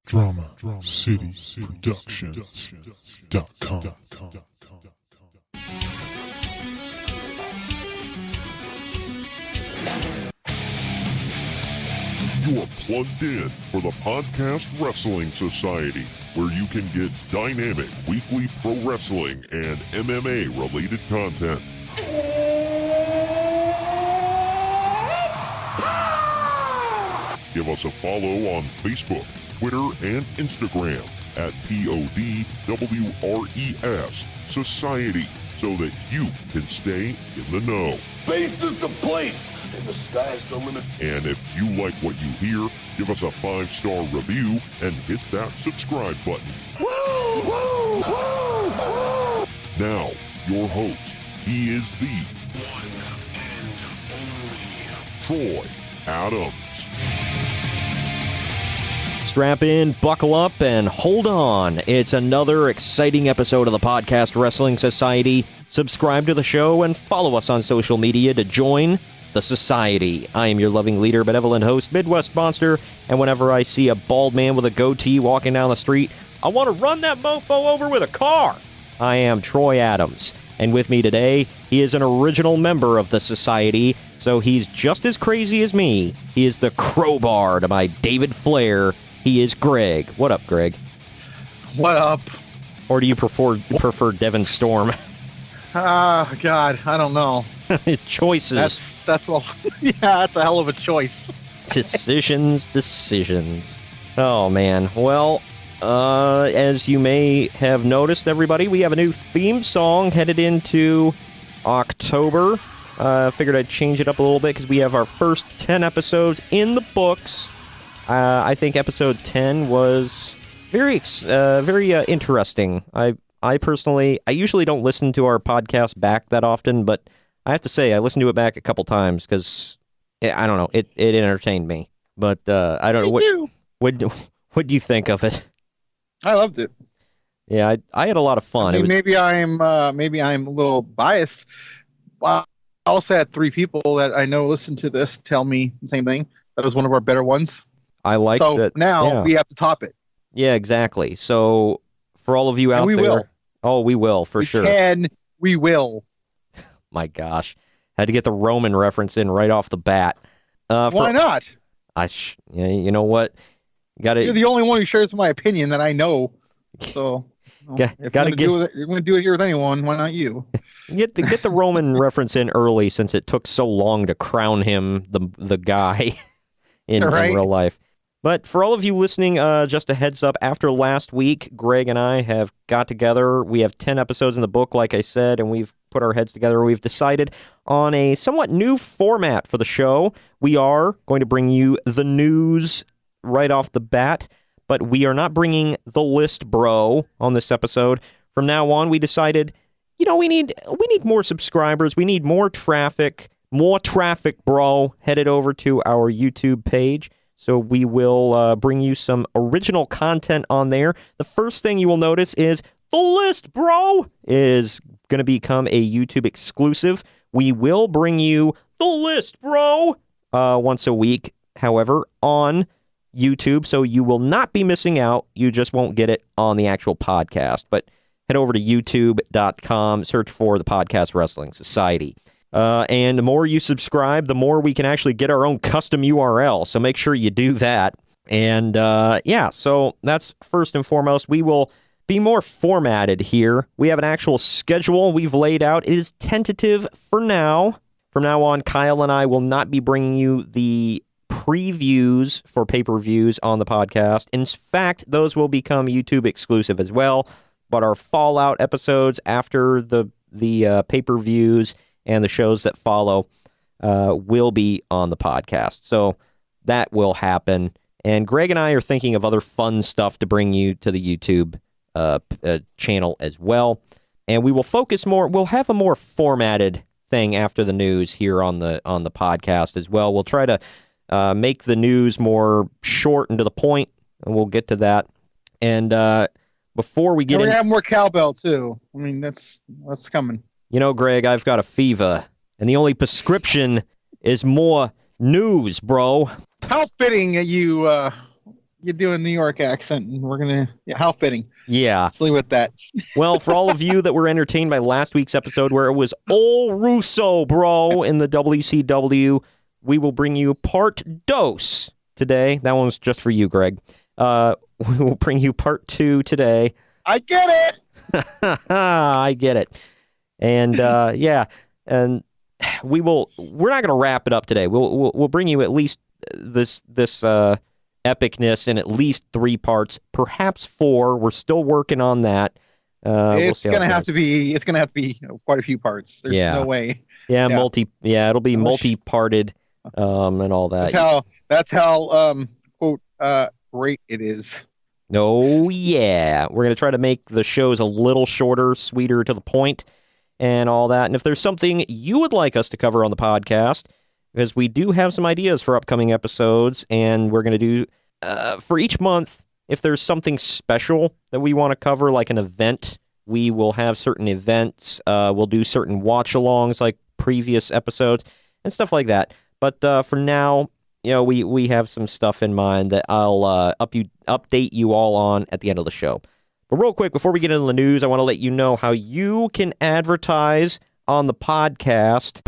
DramaCityProductions.com. You are plugged in for the Podcast Wrestling Society, where you can get dynamic weekly pro wrestling and MMA-related content. Give us a follow on Facebook, Twitter, and Instagram at PODWRES Society so that you can stay in the know. Faith is the place, and the sky's the limit. And if you like what you hear, give us a 5-star review and hit that subscribe button. Woo! Woo! Woo! Woo! Now, your host, he is the One and only Troy Adams. Strap in, buckle up, and hold on. It's another exciting episode of the Podcast Wrestling Society. Subscribe to the show and follow us on social media to join the society. I am your loving leader, benevolent host, Midwest Monster, and whenever I see a bald man with a goatee walking down the street, I want to run that mofo over with a car. I am Troy Adams, and with me today, he is an original member of the society, so he's just as crazy as me. He is the crowbar to my David Flair. He is Greg. What up, Greg? What up? Or do you prefer Devin Storm? God, I don't know. Choices. That's a that's a hell of a choice. Decisions. Oh, man. Well, as you may have noticed, everybody, we have a new theme song headed into October. Figured I'd change it up a little bit because we have our first 10 episodes in the books. I think episode 10 was very interesting. I personally, I usually don't listen to our podcast back that often, but I have to say I listened to it back a couple times because I don't know, it entertained me. But I don't know what do you think of it? I loved it. Yeah, I had a lot of fun. I mean, maybe I'm a little biased. I also had 3 people that I know listen to this tell me the same thing. That was one of our better ones. I like so that. Now we have to top it. Yeah, exactly. So for all of you out there, will. Oh, we will for sure. We will. My gosh, had to get the Roman reference in right off the bat. Why not? You know what? You're the only one who shares my opinion that I know. So if you're going to do it here with anyone, why not you? Get the Roman reference in early since it took so long to crown him the guy in real life. But for all of you listening, just a heads up, after last week, Greg and I have got together. We have 10 episodes in the book, like I said, and we've put our heads together. We've decided on a somewhat new format for the show. We are going to bring you the news right off the bat, but we are not bringing the list bro on this episode. From now on, we decided, we need more subscribers. We need more traffic, bro, headed over to our YouTube page. So we will bring you some original content on there. The first thing you will notice is the list, bro, is going to become a YouTube exclusive. We will bring you the list, bro, once a week, however, on YouTube. So you will not be missing out. You just won't get it on the actual podcast. But head over to youtube.com, search for the Podcast Wrestling Society. And the more you subscribe, the more we can actually get our own custom URL. So make sure you do that. And so that's first and foremost. We will be more formatted here. We have an actual schedule we've laid out. It is tentative for now. From now on, Kyle and I will not be bringing you the previews for pay-per-views on the podcast. In fact, those will become YouTube exclusive as well. But our Fallout episodes after the pay-per-views and the shows that follow will be on the podcast. So that will happen. And Greg and I are thinking of other fun stuff to bring you to the YouTube channel as well. And we will focus more. We'll have a more formatted thing after the news here on the podcast as well. We'll try to make the news more short and to the point, and we'll get to that. And before we get we have more cowbell too. I mean, that's coming. Greg, I've got a fever, and the only prescription is more news, bro. How fitting that you you do a New York accent, and we're gonna. Yeah, how fitting. Yeah. Let's leave with that. Well, for all of you that were entertained by last week's episode where it was old Russo, bro, in the WCW, we will bring you part dos today. That one's just for you, Greg. We will bring you part 2 today. I get it. I get it. And yeah, and we're not going to wrap it up today. We'll bring you at least this epicness in at least 3 parts, perhaps 4. We're still working on that. It's gonna have to be quite a few parts. There's no way. Yeah, it'll be multi-parted and all that. That's how quote great it is. Oh yeah, we're gonna try to make the shows a little shorter, sweeter, to the point, and all that. And if there's something you would like us to cover on the podcast, because we do have some ideas for upcoming episodes, and we're going to do, for each month, if there's something special that we want to cover, like an event, we will have certain events. We'll do certain watch-alongs like previous episodes and stuff like that. But for now, we have some stuff in mind that I'll update you all on at the end of the show. But real quick, before we get into the news, I want to let you know how you can advertise on the podcast.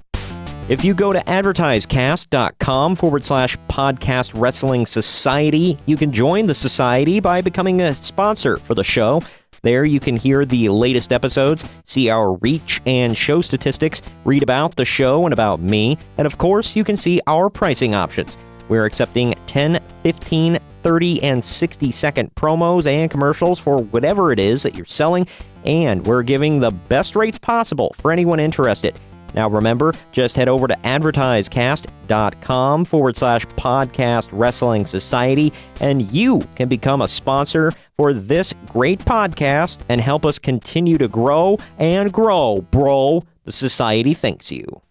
If you go to advertisecast.com/podcast wrestling society, you can join the society by becoming a sponsor for the show. There you can hear the latest episodes, see our reach and show statistics, read about the show and about me, and of course, you can see our pricing options. We're accepting 10, 15, 30, and 60-second promos and commercials for whatever it is that you're selling, and we're giving the best rates possible for anyone interested. Now remember, just head over to advertisecast.com/podcast wrestling society, and you can become a sponsor for this great podcast and help us continue to grow and grow, bro. The society thanks you.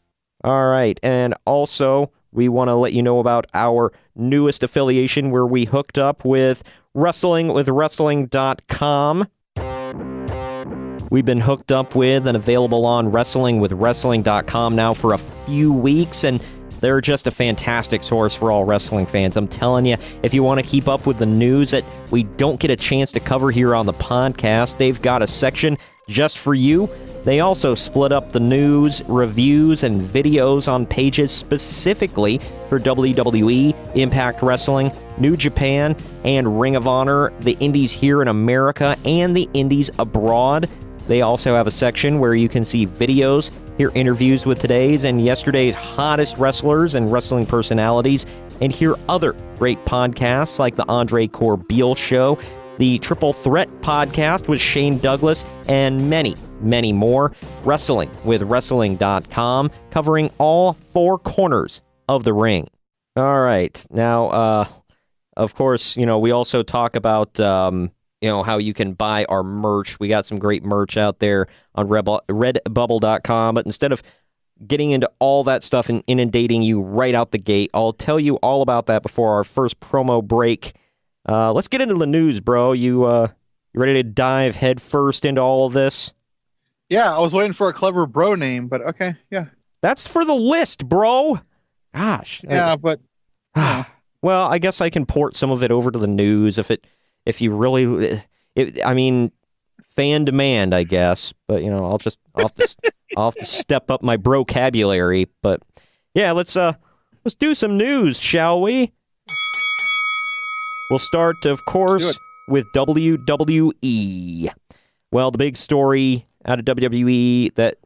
All right, and also, we want to let you know about our newest affiliation where we hooked up with WrestlingWithWrestling.com. We've been hooked up with and available on WrestlingWithWrestling.com now for a few weeks, and they're just a fantastic source for all wrestling fans. I'm telling you, if you want to keep up with the news that we don't get a chance to cover here on the podcast, they've got a section just for you. They also split up the news, reviews, and videos on pages specifically for WWE, Impact Wrestling, New Japan, and Ring of Honor, the indies here in America, and the indies abroad. They also have a section where you can see videos, hear interviews with today's and yesterday's hottest wrestlers and wrestling personalities, and hear other great podcasts like the Andre Corbeil Show, the Triple Threat podcast with Shane Douglas, and many, many more. WrestlingWithWrestling.com, covering all 4 corners of the ring. All right. Now, of course, we also talk about, how you can buy our merch. We got some great merch out there on Redbubble.com, but instead of getting into all that stuff and inundating you right out the gate, I'll tell you all about that before our first promo break. Let's get into the news, bro. You ready to dive head first into all of this? Yeah, I was waiting for a clever bro name, but okay, yeah. That's for the list, bro. Gosh. Yeah, but... Well, I guess I can port some of it over to the news if you really... fan demand, I guess. But, I'll have to step up my vocabulary. But, yeah, let's do some news, shall we? We'll start, of course, with WWE. Well, the big story out of WWE that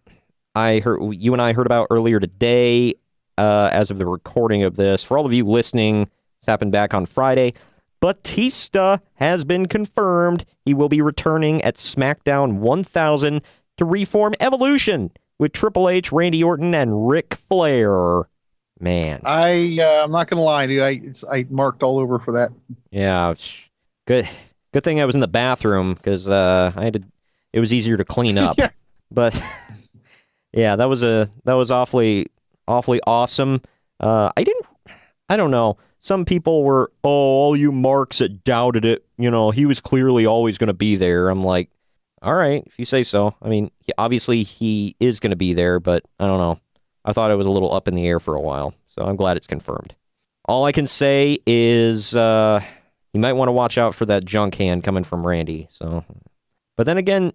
you and I heard about earlier today, as of the recording of this. For all of you listening, this happened back on Friday. Batista has been confirmed. He will be returning at SmackDown 1000 to reform Evolution with Triple H, Randy Orton, and Ric Flair. Man, I'm not gonna lie, dude. I marked all over for that. Yeah, good thing I was in the bathroom because it was easier to clean up. Yeah. But yeah, that was awfully awesome. I don't know. Some people were, all you marks that doubted it. He was clearly always going to be there. I'm like, all right, if you say so. I mean, obviously he is going to be there, but I don't know. I thought it was a little up in the air for a while, so I'm glad it's confirmed. All I can say is you might want to watch out for that junk hand coming from Randy. So, but then again,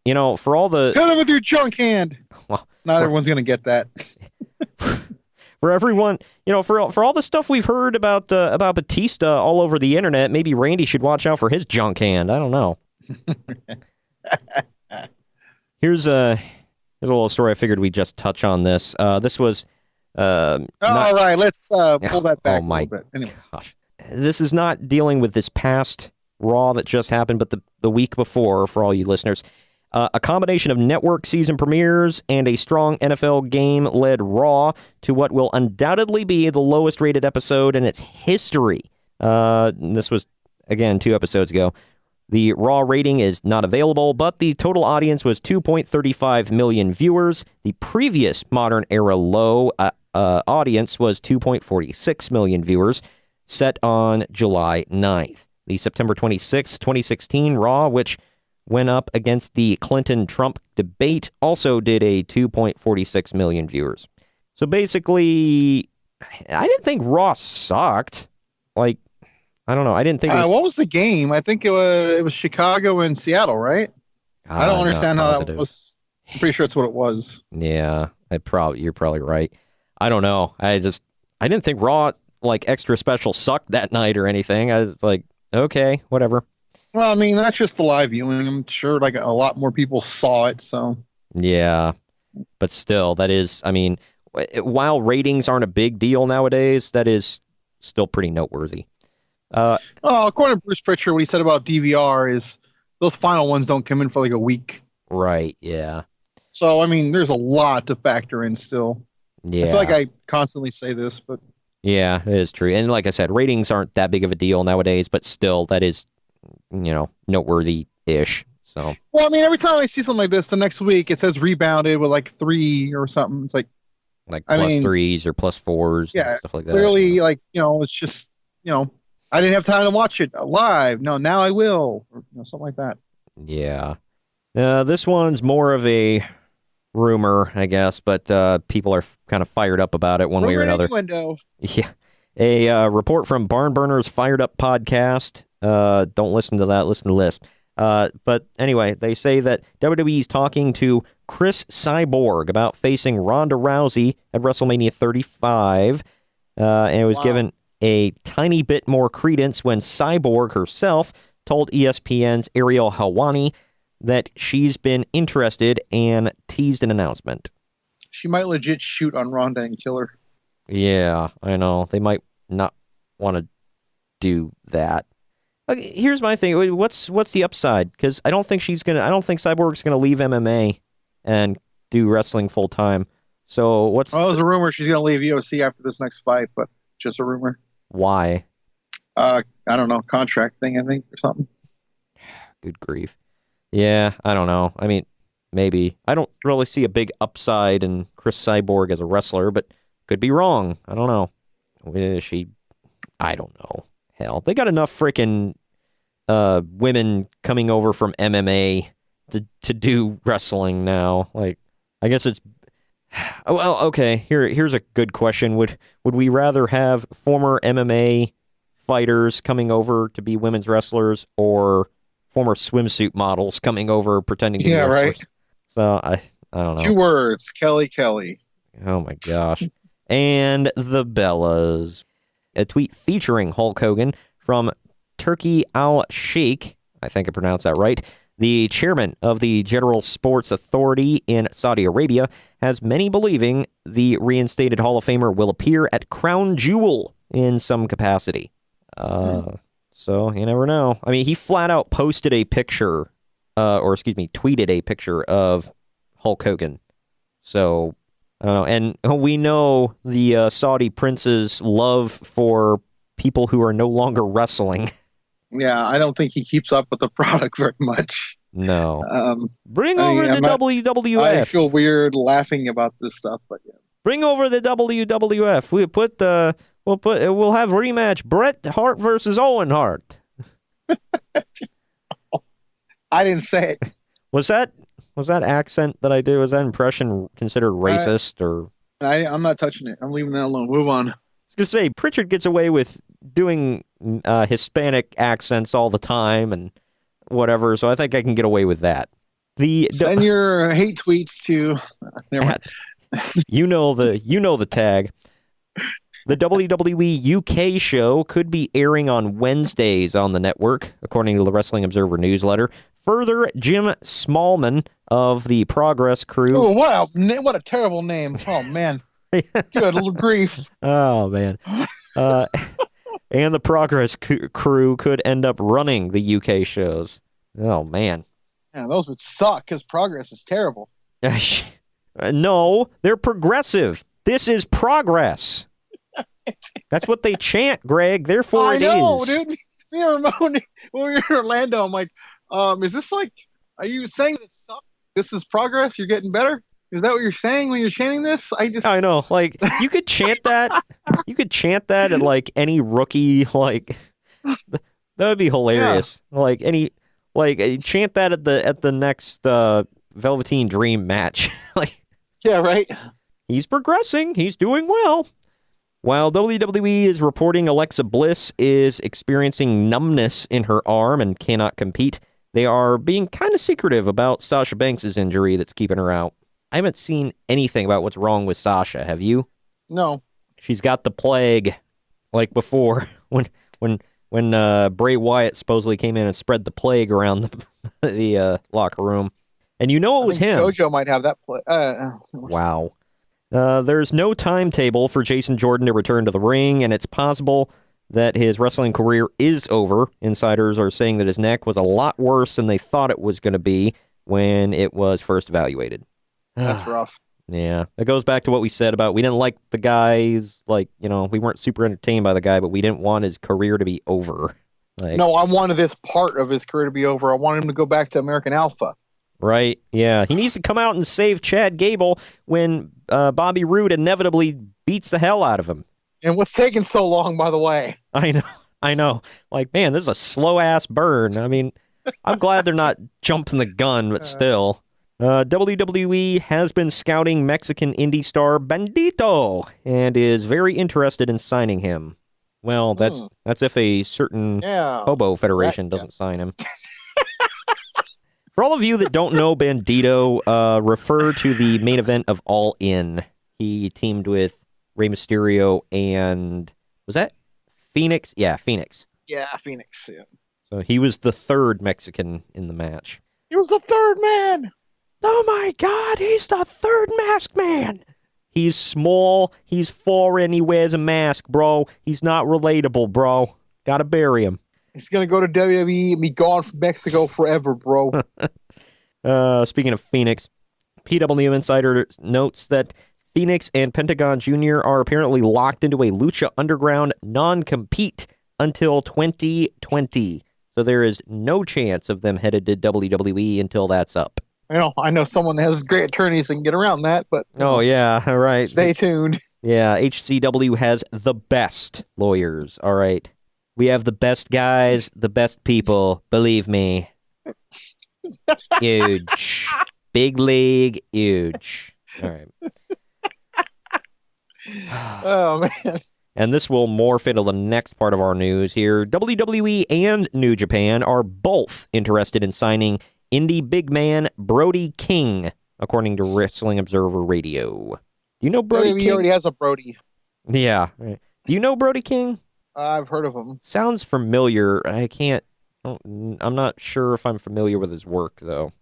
for all the hit him with your junk hand. Well, not everyone's gonna get that. For everyone, for all the stuff we've heard about Batista all over the internet, maybe Randy should watch out for his junk hand. I don't know. Here's a little story. I figured we'd just touch on this. This was. All right, let's pull that back a little bit. Anyway. Gosh, this is not dealing with this past Raw that just happened, but the week before. For all you listeners. A combination of network season premieres and a strong NFL game led Raw to what will undoubtedly be the lowest rated episode in its history. This was, again, 2 episodes ago. The Raw rating is not available, but the total audience was 2.35 million viewers. The previous modern era low audience was 2.46 million viewers, set on July 9th. The September 26, 2016 Raw, which went up against the Clinton-Trump debate, also did a 2.46 million viewers. So basically, I didn't think Raw sucked. Like, I don't know. I didn't think it was... What was the game? I think it was Chicago and Seattle, right? I don't understand how that was. I'm pretty sure it's what it was. Yeah, you're probably right. I don't know. I didn't think Raw, like, extra special sucked that night or anything. I was like, okay, whatever. Well, I mean, that's just the live viewing. I'm sure like a lot more people saw it, so. Yeah, but still, that is, I mean, while ratings aren't a big deal nowadays, that is still pretty noteworthy. According to Bruce Pritchard, what he said about DVR is those final ones don't come in for like a week. Right, yeah. So, I mean, there's a lot to factor in still. Yeah. I feel like I constantly say this, but. Yeah, it is true. And like I said, ratings aren't that big of a deal nowadays, but still, that is, noteworthy-ish. So. Well, I mean, every time I see something like this, the next week it says rebounded with like 3 or something. It's like plus 3s or plus 4s, yeah, and stuff like that. Clearly, it's just I didn't have time to watch it live. No, now I will, or something like that. Yeah. This one's more of a rumor, I guess, but people are kind of fired up about it one way or another. Window. Yeah. A report from Barn Burner's Fired Up podcast. Don't listen to that. Listen to this. But anyway, they say that WWE's talking to Chris Cyborg about facing Ronda Rousey at WrestleMania 35. And it was given a tiny bit more credence when Cyborg herself told ESPN's Ariel Helwani that she's been interested and teased an announcement. She might legit shoot on Ronda and kill her. Yeah, I know. They might not want to do that. Okay, here's my thing. What's the upside? Because I don't think Cyborg's gonna leave MMA and do wrestling full time. So what's? Well, there's a rumor she's gonna leave UFC after this next fight, but just a rumor. Why? I don't know. Contract thing, I think, or something. Good grief. Yeah, I don't know. I mean, maybe. I don't really see a big upside in Chris Cyborg as a wrestler, but could be wrong. I don't know. I don't know. Hell, they got enough freaking women coming over from MMA to do wrestling now. Like, I guess it's... Well, okay, here's a good question. Would we rather have former MMA fighters coming over to be women's wrestlers or former swimsuit models coming over pretending to be wrestlers? Right. So, I don't know. 2 words, Kelly. Oh, my gosh. And the Bellas. A tweet featuring Hulk Hogan from Turki al-Sheikh, I think I pronounced that right, the chairman of the General Sports Authority in Saudi Arabia, has many believing the reinstated Hall of Famer will appear at Crown Jewel in some capacity. So you never know. I mean, he flat out posted a picture, tweeted a picture of Hulk Hogan. So, I don't know. And we know the Saudi prince's love for people who are no longer wrestling. Yeah, I don't think he keeps up with the product very much. No. Bring over the WWF. I feel weird laughing about this stuff, but yeah. Bring over the WWF. We'll have rematch Bret Hart versus Owen Hart. I didn't say it. Was that accent that I did? Was that impression considered racist or? I'm not touching it. I'm leaving that alone. Move on. I was gonna say Pritchard gets away with doing Hispanic accents all the time and whatever, so I think I can get away with that. Send your hate tweets to. Never mind. You know the tag. The WWE UK show could be airing on Wednesdays on the network, according to the Wrestling Observer newsletter. Further, Jim Smallman of the Progress Crew. Oh, what a terrible name! Oh man, good little grief. Oh man, and the Progress Crew could end up running the UK shows. Oh man, yeah, those would suck because Progress is terrible. No, they're progressive. This is progress. That's what they chant, Greg. Therefore, it is. I know, dude. Me and Ramon, when we were in Orlando, I'm like, is this like, are you saying that this is progress? You're getting better? Is that what you're saying when you're chanting this? I know. Like, you could chant that. You could chant that at, like, any rookie, like, that would be hilarious. Yeah. Chant that at the next Velveteen Dream match. Like, yeah, right? He's progressing. He's doing well. While WWE is reporting Alexa Bliss is experiencing numbness in her arm and cannot compete, they are being kind of secretive about Sasha Banks' injury that's keeping her out. I haven't seen anything about what's wrong with Sasha, have you? No. She's got the plague, like before, when Bray Wyatt supposedly came in and spread the plague around the locker room. And you know it was him. JoJo might have that plague. Wow. There's no timetable for Jason Jordan to return to the ring, and it's possible that his wrestling career is over. Insiders are saying that his neck was a lot worse than they thought it was going to be when it was first evaluated. That's rough. Yeah. It goes back to what we said about we didn't like the guy's, we weren't super entertained by the guy, but we didn't want his career to be over. No, I wanted this part of his career to be over. I wanted him to go back to American Alpha. Right, yeah. He needs to come out and save Chad Gable when Bobby Roode inevitably beats the hell out of him. And what's taking so long, by the way? I know. Like, man, this is a slow-ass burn. I mean, I'm glad they're not jumping the gun, but still. WWE has been scouting Mexican indie star Bandito and is very interested in signing him. Well, that's if a certain hobo federation doesn't sign him. For all of you that don't know Bandito, refer to the main event of All In. He teamed with Rey Mysterio and... Was that Phoenix? Yeah, Phoenix. Yeah, Phoenix, yeah. So he was the third Mexican in the match. He was the third man! Oh my God, he's the third masked man! He's small, he's foreign, he wears a mask, bro. He's not relatable, bro. Gotta bury him. He's going to go to WWE and be gone from Mexico forever, bro. Speaking of Phoenix, PW Insider notes that Phoenix and Pentagon Jr. are apparently locked into a Lucha Underground non-compete until 2020. So there is no chance of them headed to WWE until that's up. I know someone that has great attorneys that can get around that, but... Oh, yeah, all right. Stay tuned. Yeah, HCW has the best lawyers, all right. We have the best guys, the best people, believe me. Huge. Big league, huge. All right. Oh, man. And this will morph into the next part of our news here. WWE and New Japan are both interested in signing indie big man Brody King, according to Wrestling Observer Radio. Do you know Brody King? He already has a Brody. Yeah. Do you know Brody King? I've heard of him. Sounds familiar. I'm not sure if I'm familiar with his work, though.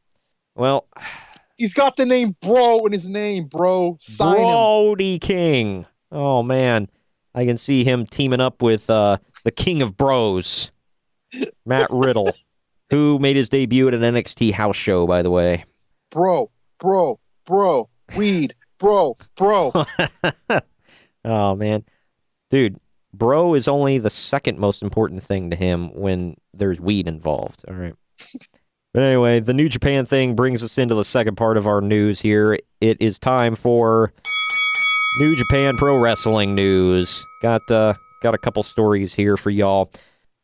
Well... He's got the name Bro in his name, bro. Sign Brody him. King. Oh, man. I can see him teaming up with the King of Bros, Matt Riddle, who made his debut at an NXT house show, by the way. Bro. Weed. Bro. Oh, man. Dude. Bro is only the second most important thing to him when there's weed involved. All right. But anyway, the New Japan thing brings us into the second part of our news here. It is time for New Japan Pro Wrestling news. Got a couple stories here for y'all.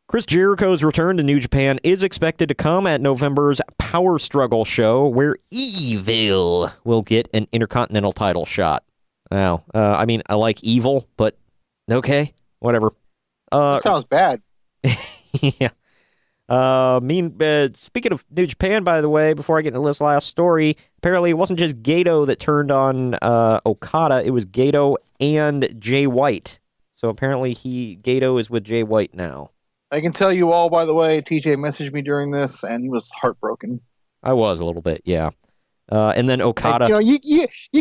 Chris Jericho's return to New Japan is expected to come at November's Power Struggle show, where Evil will get an Intercontinental title shot. Now, I like Evil, but okay. Whatever. That sounds bad. Yeah. Speaking of New Japan, by the way, before I get into this last story, apparently it wasn't just Gato that turned on Okada. It was Gato and Jay White. So apparently Gato is with Jay White now. I can tell you all, by the way, TJ messaged me during this, and he was heartbroken. I was a little bit, yeah. And then Okada. You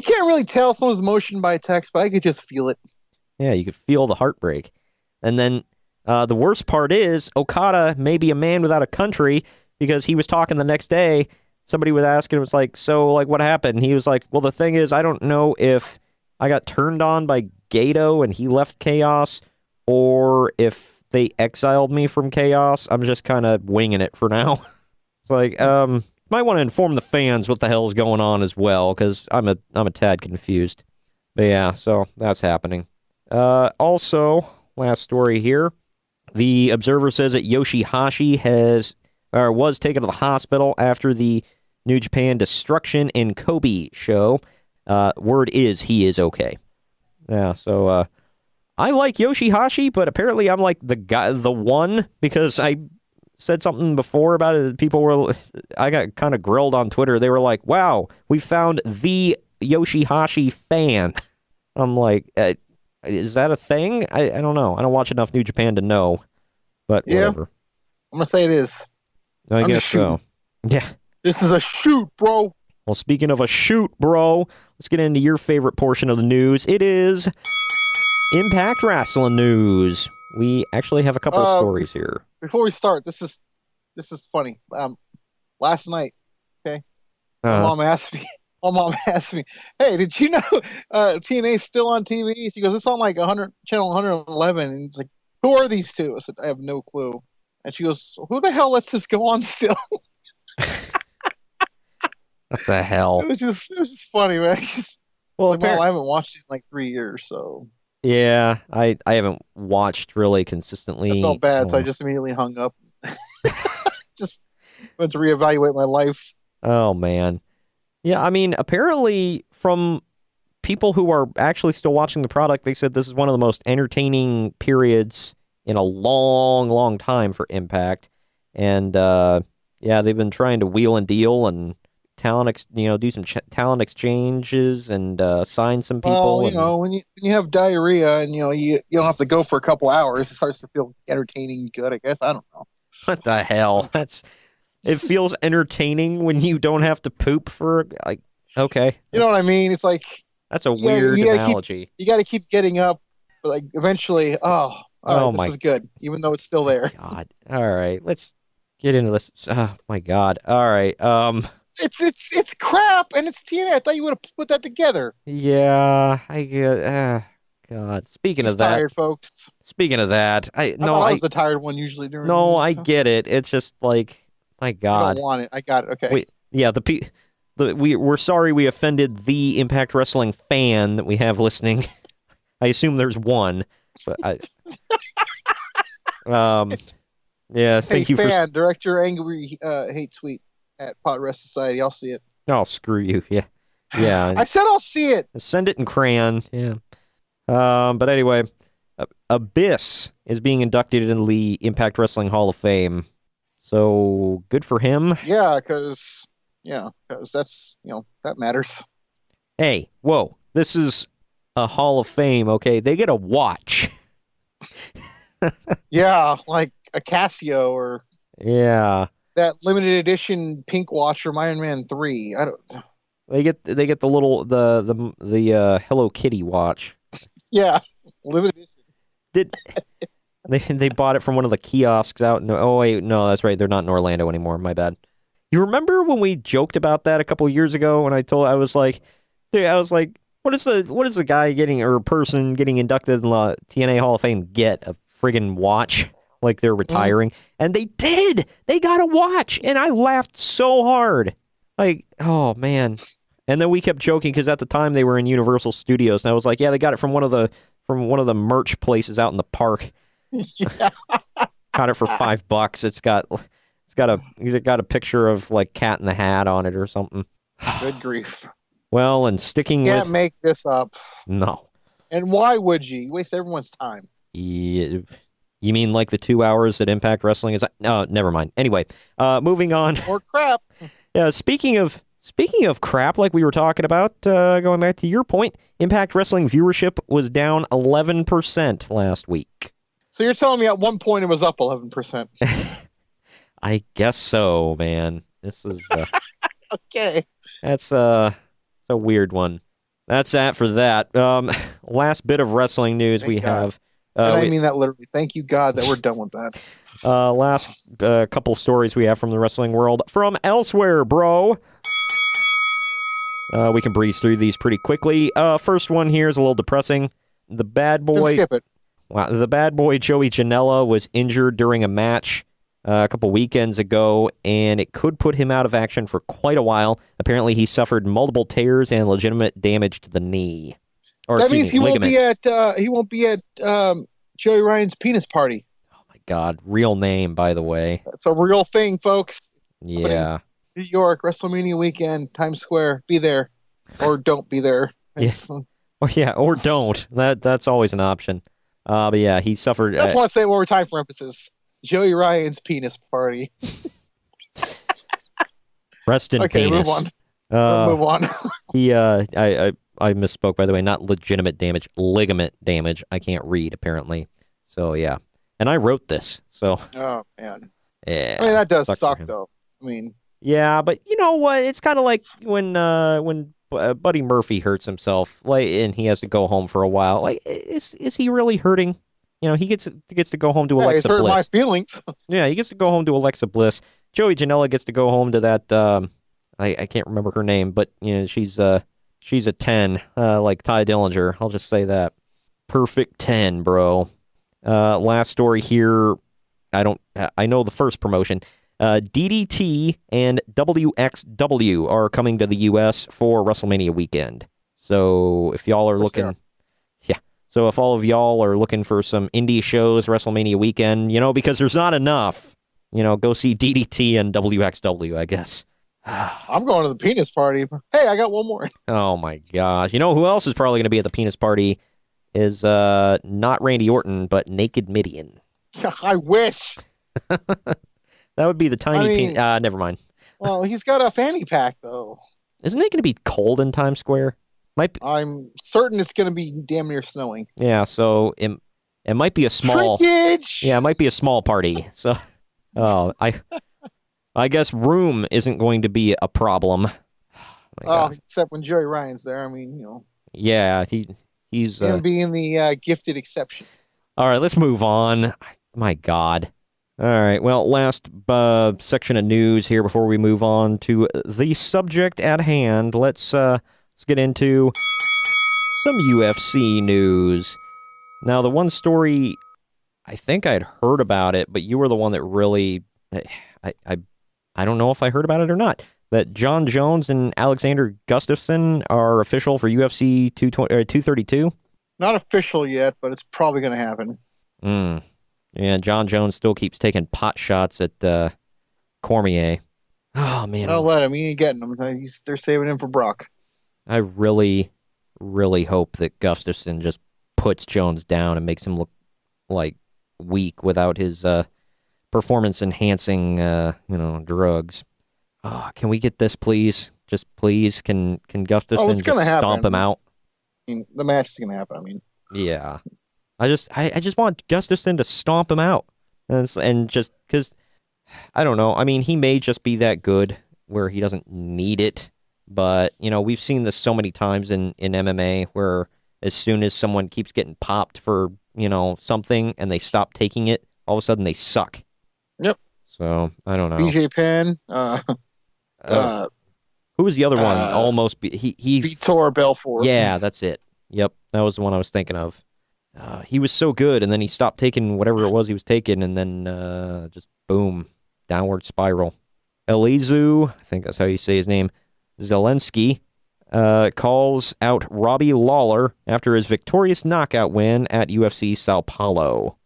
can't really tell someone's emotion by text, but I could just feel it. Yeah, you could feel the heartbreak. And then the worst part is Okada may be a man without a country, because he was talking the next day. Somebody was asking, was like, so, like, what happened? And he was like, well, the thing is, I don't know if I got turned on by Gato and he left Chaos, or if they exiled me from Chaos. I'm just kind of winging it for now. It's like, might want to inform the fans what the hell's going on as well, because I'm a tad confused. But yeah, so that's happening. Also, last story here. The Observer says that Yoshihashi was taken to the hospital after the New Japan Destruction in Kobe show. Word is he is okay. Yeah, so I like Yoshihashi, but apparently I'm like the one, because I said something before about it. I got kind of grilled on Twitter. They were like, wow, we found the Yoshihashi fan. I'm like, is that a thing? I don't know. I don't watch enough New Japan to know, but whatever. I'm going to say it is. I guess so. Yeah. This is a shoot, bro. Well, speaking of a shoot, bro, let's get into your favorite portion of the news. It is Impact Wrestling news. We actually have a couple of stories here. Before we start, this is funny. Last night, okay, my mom asked me, hey, did you know TNA's still on TV? She goes, it's on like channel 111. And it's like, who are these two? I said, I have no clue. And she goes, who the hell lets this go on still? What the hell? It was just funny, man. Well, I haven't watched it in like 3 years, so. Yeah, I haven't watched really consistently. I felt bad, so I just immediately hung up. Just went to reevaluate my life. Oh, man. Yeah, I mean, apparently from people who are actually still watching the product, they said this is one of the most entertaining periods in a long, long time for Impact. And, yeah, they've been trying to wheel and deal and do some talent exchanges and sign some people. Well, when you have diarrhea and you don't have to go for a couple hours, it starts to feel entertaining, good. I guess, I don't know. What the hell? It feels entertaining when you don't have to poop for like. Okay, you know what I mean? It's like that's a weird analogy. You got to keep getting up, but like eventually, this is good, even though it's still there. God, all right, let's get into this. Oh my God, all right. It's crap, and it's TNA. I thought you would have put that together. Yeah, I get. God, speaking of that, tired folks. Speaking of that, I was the tired one usually during. No, news, I get it. It's just like, my God. I don't want it. I got it. Okay. Wait, yeah, we're sorry we offended the Impact Wrestling fan that we have listening. I assume there's one, but yeah. Thank you fan, direct your angry hate tweet at Pod Rest Society. I'll see it. Oh, screw you. Yeah. Yeah. I said I'll see it. Send it in crayon. Yeah. But anyway, Abyss is being inducted into the Impact Wrestling Hall of Fame. So good for him. Yeah, because that's, that matters. Hey, whoa. This is a Hall of Fame, okay? They get a watch. Yeah, like a Casio or yeah, that limited edition pink watch from Iron Man 3. I don't. They get the little the Hello Kitty watch. Yeah, limited edition. They bought it from one of the kiosks out in, oh wait, no, that's right, they're not in Orlando anymore. My bad. You remember when we joked about that a couple of years ago when I was like, what is the guy getting or person getting inducted in the TNA Hall of Fame get? A friggin' watch like they're retiring? And they did. They got a watch, and I laughed so hard. Like, oh man. And then we kept joking because at the time they were in Universal Studios, and I was like, yeah, they got it from one of the merch places out in the park. Yeah. Got it for $5. It's got a picture of like Cat in the Hat on it or something. Good grief. Well, and sticking Can't make this up. No. And why would you? You waste everyone's time. Yeah, You mean like the 2 hours that Impact Wrestling is? No, never mind. Anyway, moving on. Or crap. Yeah, speaking of crap, like we were talking about, going back to your point, Impact Wrestling viewership was down 11% last week. So you're telling me at one point it was up 11%? I guess so, man. This is okay. That's a weird one. That's that for that. Last bit of wrestling news Thank God. Have. And I mean that literally. Thank you, God, that we're done with that. Last couple stories we have from the wrestling world from elsewhere, bro. We can breeze through these pretty quickly. First one here is a little depressing. The bad boy. Skip it. Wow, the bad boy Joey Janela was injured during a match a couple weekends ago, and it could put him out of action for quite a while. Apparently, he suffered multiple tears and legitimate damage to the knee. Or, that means ligament. He won't be at Joey Ryan's penis party. Oh my God! Real name, by the way. That's a real thing, folks. Yeah. New York, WrestleMania weekend, Times Square. Be there, or don't be there. Or don't. That's always an option. But yeah, he suffered. I just want to say it one more time for emphasis. Joey Ryan's penis party. Rest in penis. Move on. I misspoke, by the way. Not legitimate damage, ligament damage. I can't read, apparently. So yeah, and I wrote this. So. Oh man. Yeah. I mean that does suck though. I mean. Yeah, but you know what? It's kind of like when Buddy Murphy hurts himself, like, and he has to go home for a while. Like, is he really hurting? You know, he gets to go home to Alexa he's hurting Bliss. My feelings. Yeah, he gets to go home to Alexa Bliss. Joey Janela gets to go home to that. I can't remember her name, but you know, she's a 10, like Ty Dillinger. I'll just say that. Perfect 10, bro. Last story here. I know the first promotion. DDT and WXW are coming to the U.S. for WrestleMania weekend. So if y'all are looking, so if all of y'all are looking for some indie shows WrestleMania weekend, you know, because there's not enough, you know, go see DDT and WXW, I guess. I'm going to the penis party. Hey, I got one more. Oh my gosh. You know who else is probably going to be at the penis party is not Randy Orton, but Naked Midian. I wish. That would be the tiny penis. Never mind. Well, he's got a fanny pack, though. Isn't it going to be cold in Times Square? I'm certain it's going to be damn near snowing. Yeah, so it might be a small... Shrinkage! Yeah, it might be a small party. So, I guess room isn't going to be a problem. Except when Joey Ryan's there. I mean, you know. Yeah, he's... Him being the gifted exception. All right, let's move on. My God. All right, well, last section of news here before we move on to the subject at hand. Let's get into some UFC news. Now, the one story, I think I'd heard about it, but you were the one that really, I don't know if I heard about it or not, that John Jones and Alexander Gustafsson are official for UFC 232. Not official yet, but it's probably going to happen. Yeah, John Jones still keeps taking pot shots at Cormier. Oh, man. Don't let him. He ain't getting them. They're saving him for Brock. I really, really hope that Gustafsson just puts Jones down and makes him look like weak without his performance-enhancing, drugs. Oh, can we get this, please? Just please, can Gustafsson just stomp him out? I mean, the match is going to happen. I mean, yeah. I just want Gustafsson to stomp him out, and just because I don't know. I mean, he may just be that good where he doesn't need it, but you know, we've seen this so many times in MMA where as soon as someone keeps getting popped for something and they stop taking it, all of a sudden they suck. Yep. So I don't know. BJ Penn. Who was the other one? Almost he Vitor Belfort. Yeah, that's it. Yep, that was the one I was thinking of. He was so good, and then he stopped taking whatever it was he was taking, and then just boom, downward spiral. Elizu, I think that's how you say his name, Zelensky, calls out Robbie Lawler after his victorious knockout win at UFC Sao Paulo.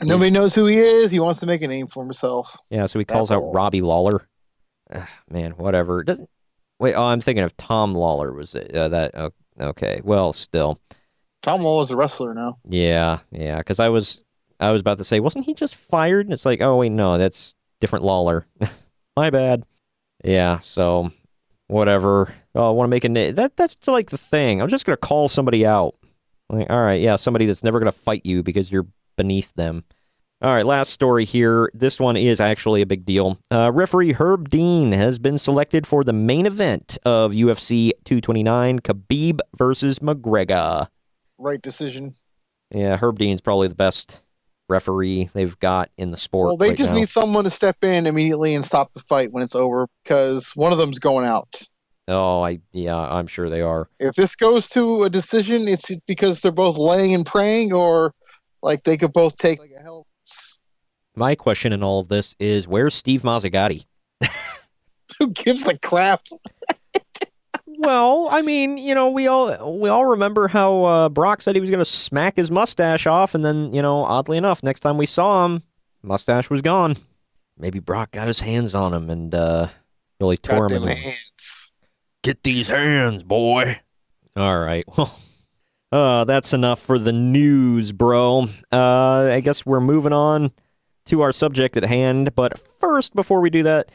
Nobody knows who he is. He wants to make a name for himself. Yeah, so he calls out Robbie Lawler. Man, whatever. I'm thinking of Tom Lawler. Was it that? Okay, well, still. Tom Lawler's a wrestler now. Yeah, because I was I was about to say, wasn't he just fired? And it's like, oh, wait, no, that's different Lawler. My bad. Yeah, so whatever. Oh, I want to make that's like the thing. I'm just going to call somebody out. Like, all right, yeah, somebody that's never going to fight you because you're beneath them. All right, last story here. This one is actually a big deal. Referee Herb Dean has been selected for the main event of UFC 229, Khabib versus McGregor. Right decision. Yeah, Herb Dean's probably the best referee they've got in the sport. Well, they right just now. need someone to step in immediately and stop the fight when it's over, because one of them's going out. Oh, I'm sure they are. If this goes to a decision, it's because they're both laying and praying, or like they could both take like a hell. My question in all of this is, where's Steve Mazzagatti? Who gives a crap? Well, I mean, we all remember how Brock said he was going to smack his mustache off, and then, oddly enough, next time we saw him, mustache was gone. Maybe Brock got his hands on him and really tore him. Hands. Get these hands, boy. All right. Well, that's enough for the news, bro. I guess we're moving on to our subject at hand. But first, before we do that,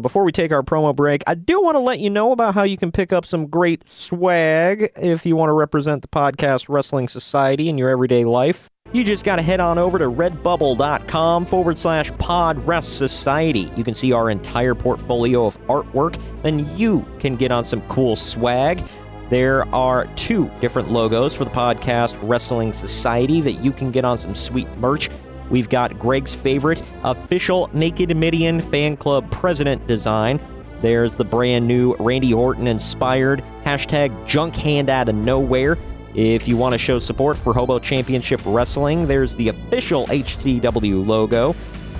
before we take our promo break, I do want to let you know about how you can pick up some great swag if you want to represent the Podcast Wrestling Society in your everyday life. You just got to head on over to redbubble.com/PodRestSociety. You can see our entire portfolio of artwork, and you can get on some cool swag. There are 2 different logos for the Podcast Wrestling Society that you can get on some sweet merch. We've got Greg's favorite official Naked Midian Fan Club President design. There's the brand new Randy Orton inspired #Junk Hand Out of Nowhere. If you want to show support for Hobo Championship Wrestling, there's the official HCW logo.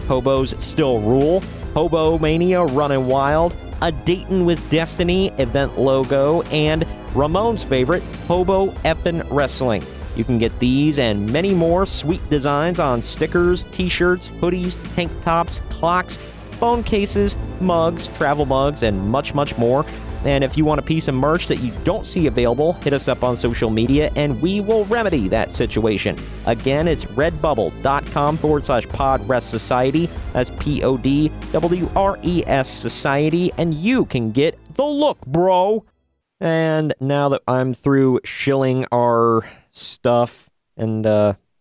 Hobos Still Rule, Hobo Mania Running Wild, a Dayton with Destiny event logo, and Ramon's favorite, Hobo Effin' Wrestling. You can get these and many more sweet designs on stickers, t-shirts, hoodies, tank tops, clocks, phone cases, mugs, travel mugs, and much, much more. And if you want a piece of merch that you don't see available, hit us up on social media and we will remedy that situation. Again, it's redbubble.com/PodRestSociety. That's PODWRES Society. And you can get the look, bro. And now that I'm through shilling our stuff and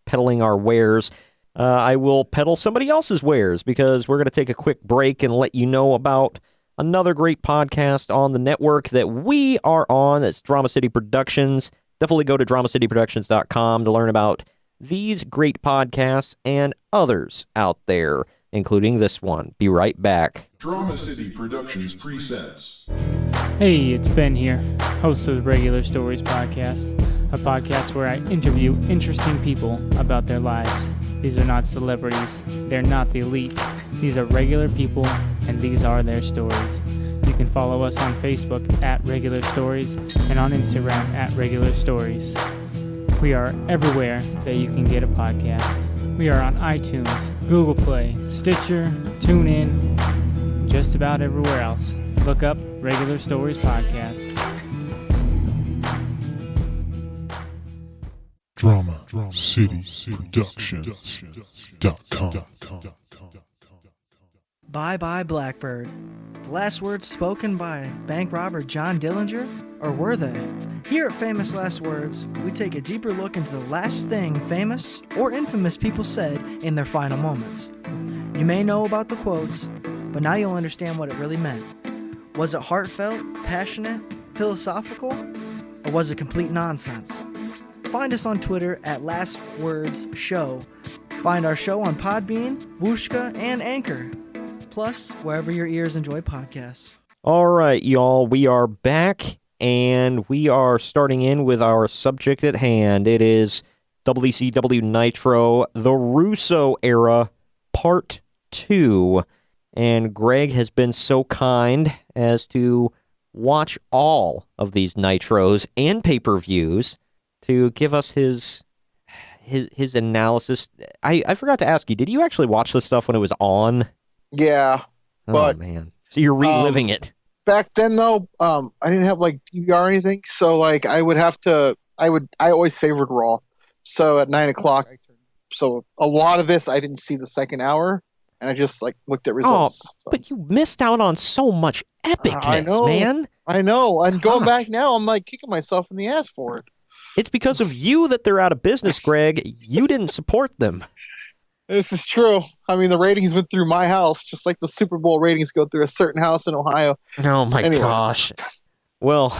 peddling our wares, I will peddle somebody else's wares, because we're going to take a quick break and let you know about another great podcast on the network that we are on. It's Drama City Productions. Definitely go to dramacityproductions.com to learn about these great podcasts and others out there, including this one. Be right back. Drama City Productions presents. Hey, it's Ben here, host of the Regular Stories podcast, a podcast where I interview interesting people about their lives. These are not celebrities, they're not the elite. These are regular people, and these are their stories. You can follow us on Facebook at Regular Stories and on Instagram at Regular Stories. We are everywhere that you can get a podcast. We are on iTunes, Google Play, Stitcher, TuneIn, just about everywhere else. Look up Regular Stories Podcast. Drama City Productions.com. Bye Bye Blackbird. The last words spoken by bank robber John Dillinger? Or were they? Here at Famous Last Words, we take a deeper look into the last thing famous or infamous people said in their final moments. You may know about the quotes, but now you'll understand what it really meant. Was it heartfelt, passionate, philosophical, or was it complete nonsense? Find us on Twitter at Last Words Show. Find our show on Podbean, Whooshkaa, and Anchor. Plus, wherever your ears enjoy podcasts. All right, y'all, we are back, and we are starting in with our subject at hand. It is WCW Nitro, the Russo Era, Part 2. And Greg has been so kind as to watch all of these Nitros and pay-per-views to give us his analysis. I forgot to ask you, did you actually watch this stuff when it was on? Yeah, but oh man, so you're reliving it. Back then, though, I didn't have like DVR or anything, so like I always favored Raw. So at 9 o'clock, So a lot of this I didn't see the second hour, and I just like looked at results. But you missed out on so much epicness, man. I know. And going back now, I'm like kicking myself in the ass for it. It's because of you that they're out of business, Greg. You didn't support them. This is true. I mean, the ratings went through my house, just like the Super Bowl ratings go through a certain house in Ohio. Oh my gosh. Well,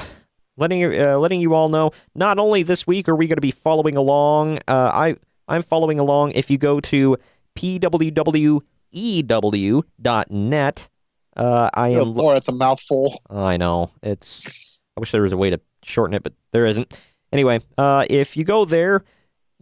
letting you all know, not only this week are we going to be following along. I'm following along. If you go to pwwew.net, I am. Lord, that's a mouthful. I know. I wish there was a way to shorten it, but there isn't. Anyway, if you go there,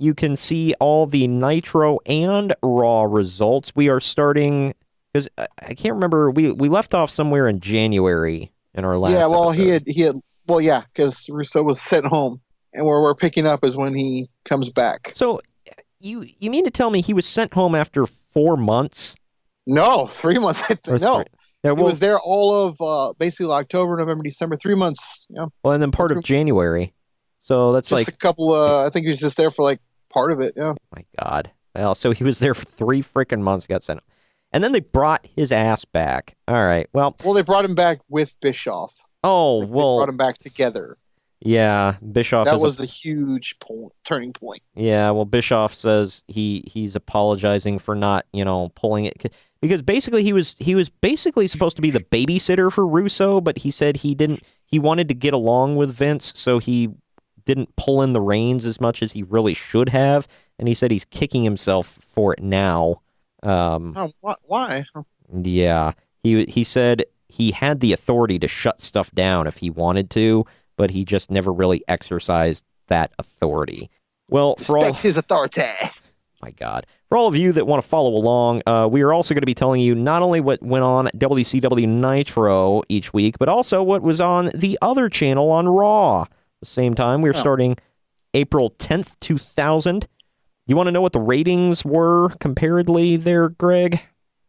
you can see all the Nitro and Raw results. We are starting, because I can't remember, we left off somewhere in January in our last episode. he had, because Russo was sent home, and where we're picking up is when he comes back. So, you mean to tell me he was sent home after 4 months? No, 3 months. No. Yeah, he was there all of basically October, November, December, 3 months. Yeah. Well, and then part of January. So that's just like a couple. I think he was just there for like part of it. Yeah. My God. Well, so he was there for 3 freaking months. Got sent, and then they brought his ass back. All right. Well, they brought him back with Bischoff. Oh, they brought him back together. Yeah, Bischoff. That was the huge turning point. Yeah. Well, Bischoff says he's apologizing for not pulling it, because basically he was basically supposed to be the babysitter for Russo, but he said he didn't. He wanted to get along with Vince, so he didn't pull in the reins as much as he really should have, and he said he's kicking himself for it now. Why? Yeah, he said he had the authority to shut stuff down if he wanted to, but he just never really exercised that authority. Well, respect his authority. My God. For all of you that want to follow along, we are also going to be telling you not only what went on at WCW Nitro each week, but also what was on the other channel on Raw. The same time, we're starting April 10th, 2000. You want to know what the ratings were comparatively there, Greg?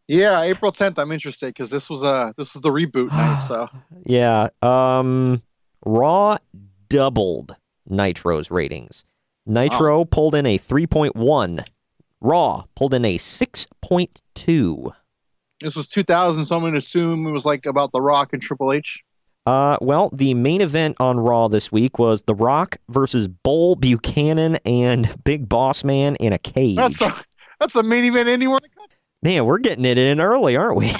Yeah, April 10th. I'm interested because this was the reboot night. So yeah, Raw doubled Nitro's ratings. Nitro pulled in a 3.1. Raw pulled in a 6.2. This was 2000, so I'm going to assume it was like about The Rock and Triple H. Well, the main event on Raw this week was The Rock versus Bull Buchanan and Big Boss Man in a cage. That's a main event anywhere in the country. Man, we're getting it in early, aren't we?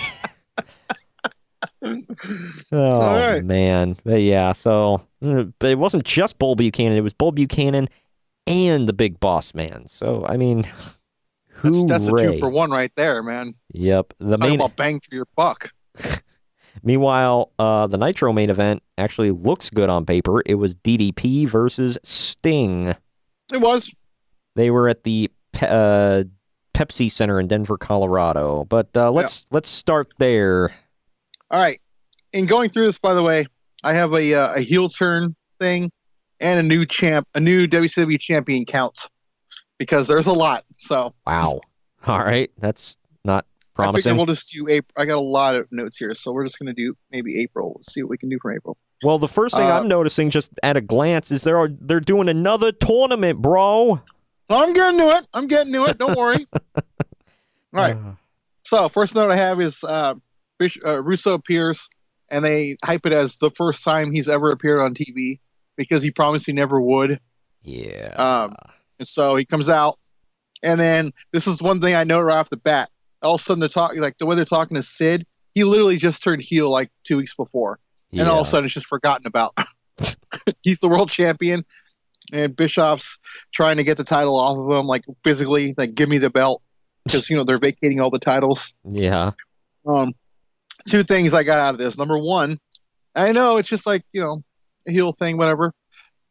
Oh, man. But yeah, so but it wasn't just Bull Buchanan. It was Bull Buchanan and the Big Boss Man. So, I mean, that's a 2-for-1 right there, man. Yep. Talking about bang for your buck. Meanwhile, the Nitro main event actually looks good on paper. It was DDP versus Sting. It was. They were at the Pepsi Center in Denver, Colorado. But let's start there. All right. In going through this, by the way, I have a heel turn thing and a new WCW champion count because there's a lot. So wow. All right, that's not promising. I think we'll just do April. I got a lot of notes here, so we're just going to do maybe April. Let's see what we can do for April. Well, the first thing I'm noticing just at a glance is they're doing another tournament, bro. I'm getting to it. Don't worry. All right. So first note I have is Russo appears, and they hype it as the first time he's ever appeared on TV because he promised he never would. Yeah. And so he comes out, and then this is one thing I know right off the bat. All of a sudden, they're talking like the way they're talking to Sid. He literally just turned heel like 2 weeks before, and all of a sudden it's just forgotten about. He's the world champion, and Bischoff's trying to get the title off of him, like physically, like give me the belt, because they're vacating all the titles. Yeah. 2 things I got out of this. Number 1, I know it's just like a heel thing, whatever.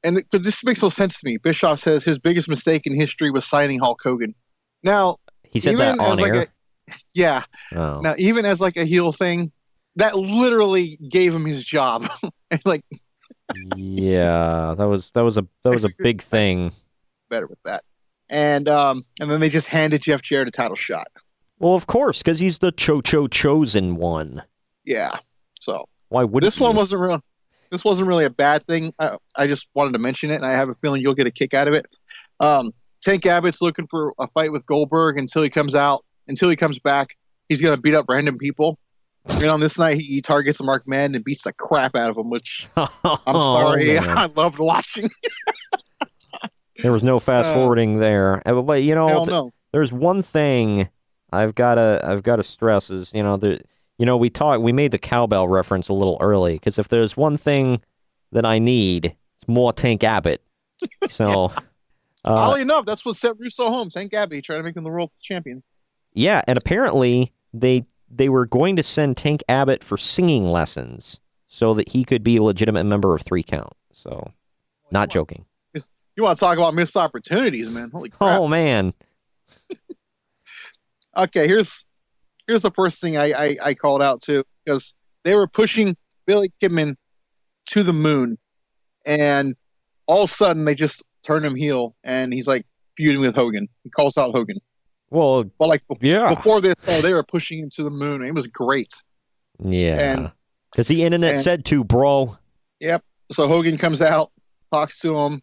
And because this makes no sense to me. Bischoff says his biggest mistake in history was signing Hulk Hogan. Now he said that on air. Yeah. Oh. Now even as like a heel thing, that literally gave him his job. Like. Yeah, that was a big thing. Better with that. And then they just handed Jeff Jarrett a title shot. Well, of course, because he's the chosen one. Yeah. So why would this one wasn't real? This wasn't really a bad thing. I just wanted to mention it, and I have a feeling you'll get a kick out of it. Tank Abbott's looking for a fight with Goldberg until he comes back. He's going to beat up random people. And on this night, he targets Mark Madden and beats the crap out of him, which I'm sorry. I loved watching. There was no fast forwarding there. But, there's one thing I've got to stress is, we made the cowbell reference a little early, because if there's one thing that I need, it's more Tank Abbott. So, oddly enough, that's what sent Russo home. Tank Abbott, trying to make him the world champion. Yeah, and apparently they were going to send Tank Abbott for singing lessons so that he could be a legitimate member of 3 Count. So, not joking. You want to talk about missed opportunities, man? Holy crap! Oh man. Okay, here's the first thing I called out to, because they were pushing Billy Kidman to the moon, and all of a sudden they just turn him heel, and he's like feuding with Hogan. He calls out Hogan. Well, but before this, they were pushing him to the moon. It was great. Yeah, because the internet said to, bro. Yep. So Hogan comes out, talks to him.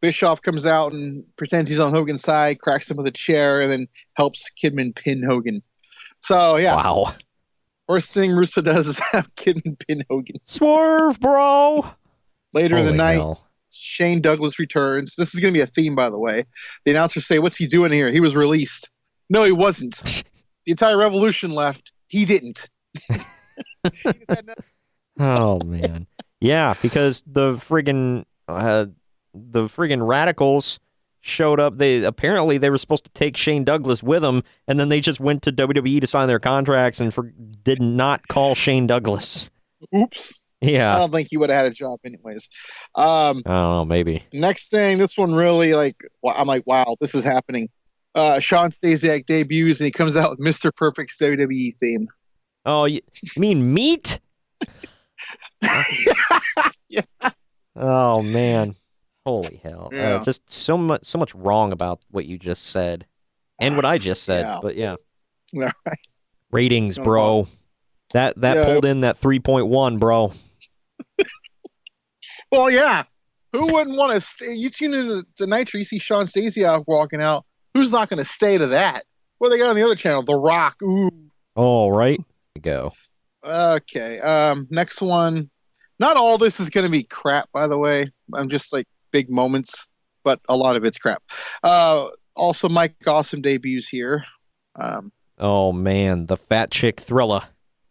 Bischoff comes out and pretends he's on Hogan's side, cracks him with a chair, and then helps Kidman pin Hogan. So, yeah. Wow. First thing Russo does is have Kidman pin Hogan. Swerve, bro! Later in the night, hell. Shane Douglas returns. This is going to be a theme, by the way. The announcers say, what's he doing here? He was released. No, he wasn't. The entire Revolution left. He didn't. Oh, man. Yeah, because the friggin' Radicals showed up. Apparently they were supposed to take Shane Douglas with them, and then they just went to WWE to sign their contracts and did not call Shane Douglas. Oops. Yeah. I don't think he would have had a job anyways. I don't know, maybe. Next thing, this one really, I'm like, wow, this is happening. Shawn Stasiak debuts, and he comes out with Mr. Perfect's WWE theme. Oh, you mean meat? Yeah. Oh, man. Holy hell. Yeah. Just so much wrong about what you just said. And what I just said. Yeah. But yeah. Right. Ratings, bro. That pulled in that 3.1, bro. Well, yeah. Who wouldn't want to stay? You tune into the Nitro, you see Shawn Stasiak walking out. Who's not going to stay to that? What they got on the other channel? The Rock. Ooh. Oh, right. Go. Okay. Next one. Not all this is going to be crap, by the way. I'm just like big moments, but a lot of it's crap. Also, Mike Awesome debuts here. Oh, man. The Fat Chick Thriller.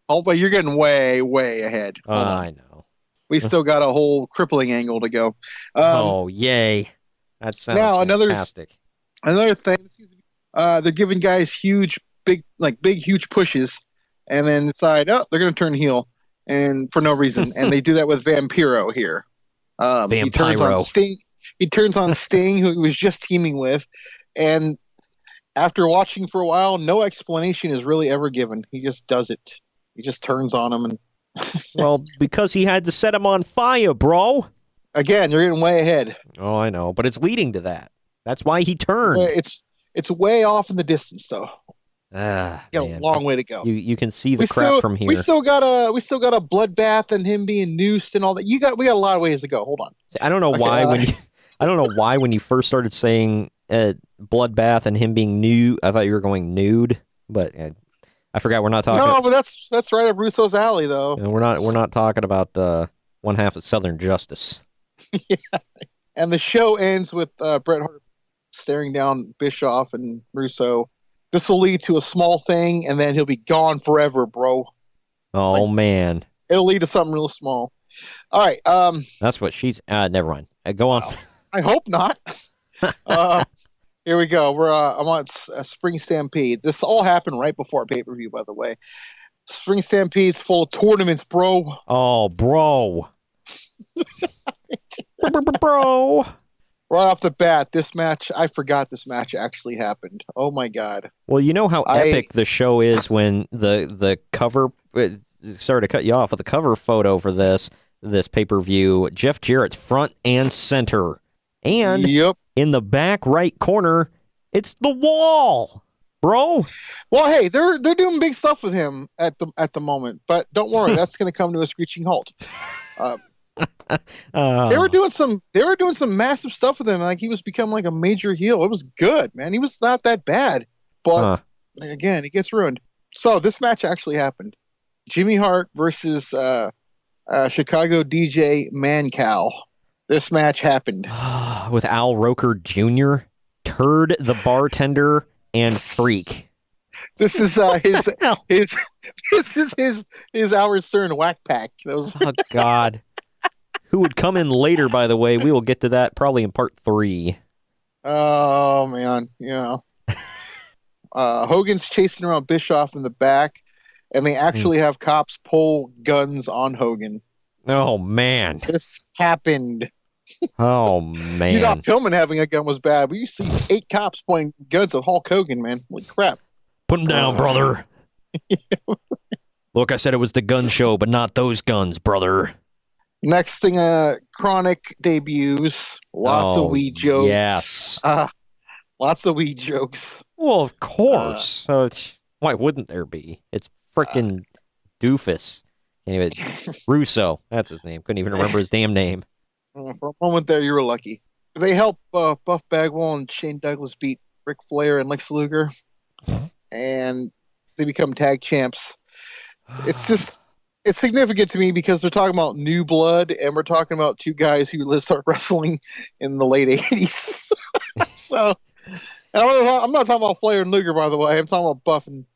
Oh, but you're getting way, way ahead. I know. We still got a whole crippling angle to go. Oh, yay. That sounds fantastic. Another thing, they're giving guys huge pushes, and then decide, they're going to turn heel, and for no reason. And they do that with Vampiro here. He turns on Sting, who he was just teaming with, and after watching for a while, no explanation is really ever given. He just does it. He just turns on him, and well, because he had to set him on fire, bro. Again, you're getting way ahead. Oh, I know, but it's leading to that. That's why he turned. It's way off in the distance, though. A long way to go. You can see the crap from here. We still got a bloodbath and him being noosed and all that. We got a lot of ways to go. Hold on. I don't know why when you first started saying bloodbath and him being nude, I thought you were going nude, but I forgot we're not talking. No, but that's right up Russo's alley, though. We're not talking about one half of Southern Justice. Yeah. And the show ends with Bret Hart staring down Bischoff and Russo. This will lead to a small thing, and then he'll be gone forever, bro. Oh, man. It'll lead to something real small. All right. That's what she's... never mind. Go on. I hope not. Here we go. I'm on Spring Stampede. This all happened right before pay-per-view, by the way. Spring Stampede's full of tournaments, bro. Oh, bro. Bro. Right off the bat, this match, I forgot this match actually happened. Oh, my God. Well, you know how epic the show is when the cover... Sorry to cut you off, but the cover photo for this pay-per-view, Jeff Jarrett's front and center. And in the back right corner, it's the Wall, bro. Well, hey, they're doing big stuff with him at the moment, but don't worry, that's going to come to a screeching halt. They were doing some massive stuff with him. Like he was becoming like a major heel. It was good, man. He was not that bad, but again, he gets ruined. So this match actually happened. Jimmy Hart versus Chicago DJ Mancow. This match happened with Al Roker Jr., Turd the bartender, and Freak. This is his Howard Stern whack pack. Oh God. Who would come in later, by the way. We will get to that probably in part 3. Oh man, yeah. Hogan's chasing around Bischoff in the back, and they actually have cops pull guns on Hogan. Oh man. This happened. Oh man. You thought Pillman having a gun was bad, but you see 8 cops pointing guns at Hulk Hogan, man. Holy crap. Put him down, brother. Look, I said it was the gun show, but not those guns, brother. Next thing, Chronic debuts. Lots of weed jokes. Yes. Lots of weed jokes. Well, of course. Why wouldn't there be? It's frickin' doofus. Anyway, Russo. That's his name. Couldn't even remember his damn name. For a moment there, you were lucky. They help Buff Bagwell and Shane Douglas beat Ric Flair and Lex Luger. And they become tag champs. It's significant to me because they're talking about new blood, and we're talking about 2 guys who start wrestling in the late 80s. So, I'm not talking about Flair and Luger, by the way. I'm talking about Buff and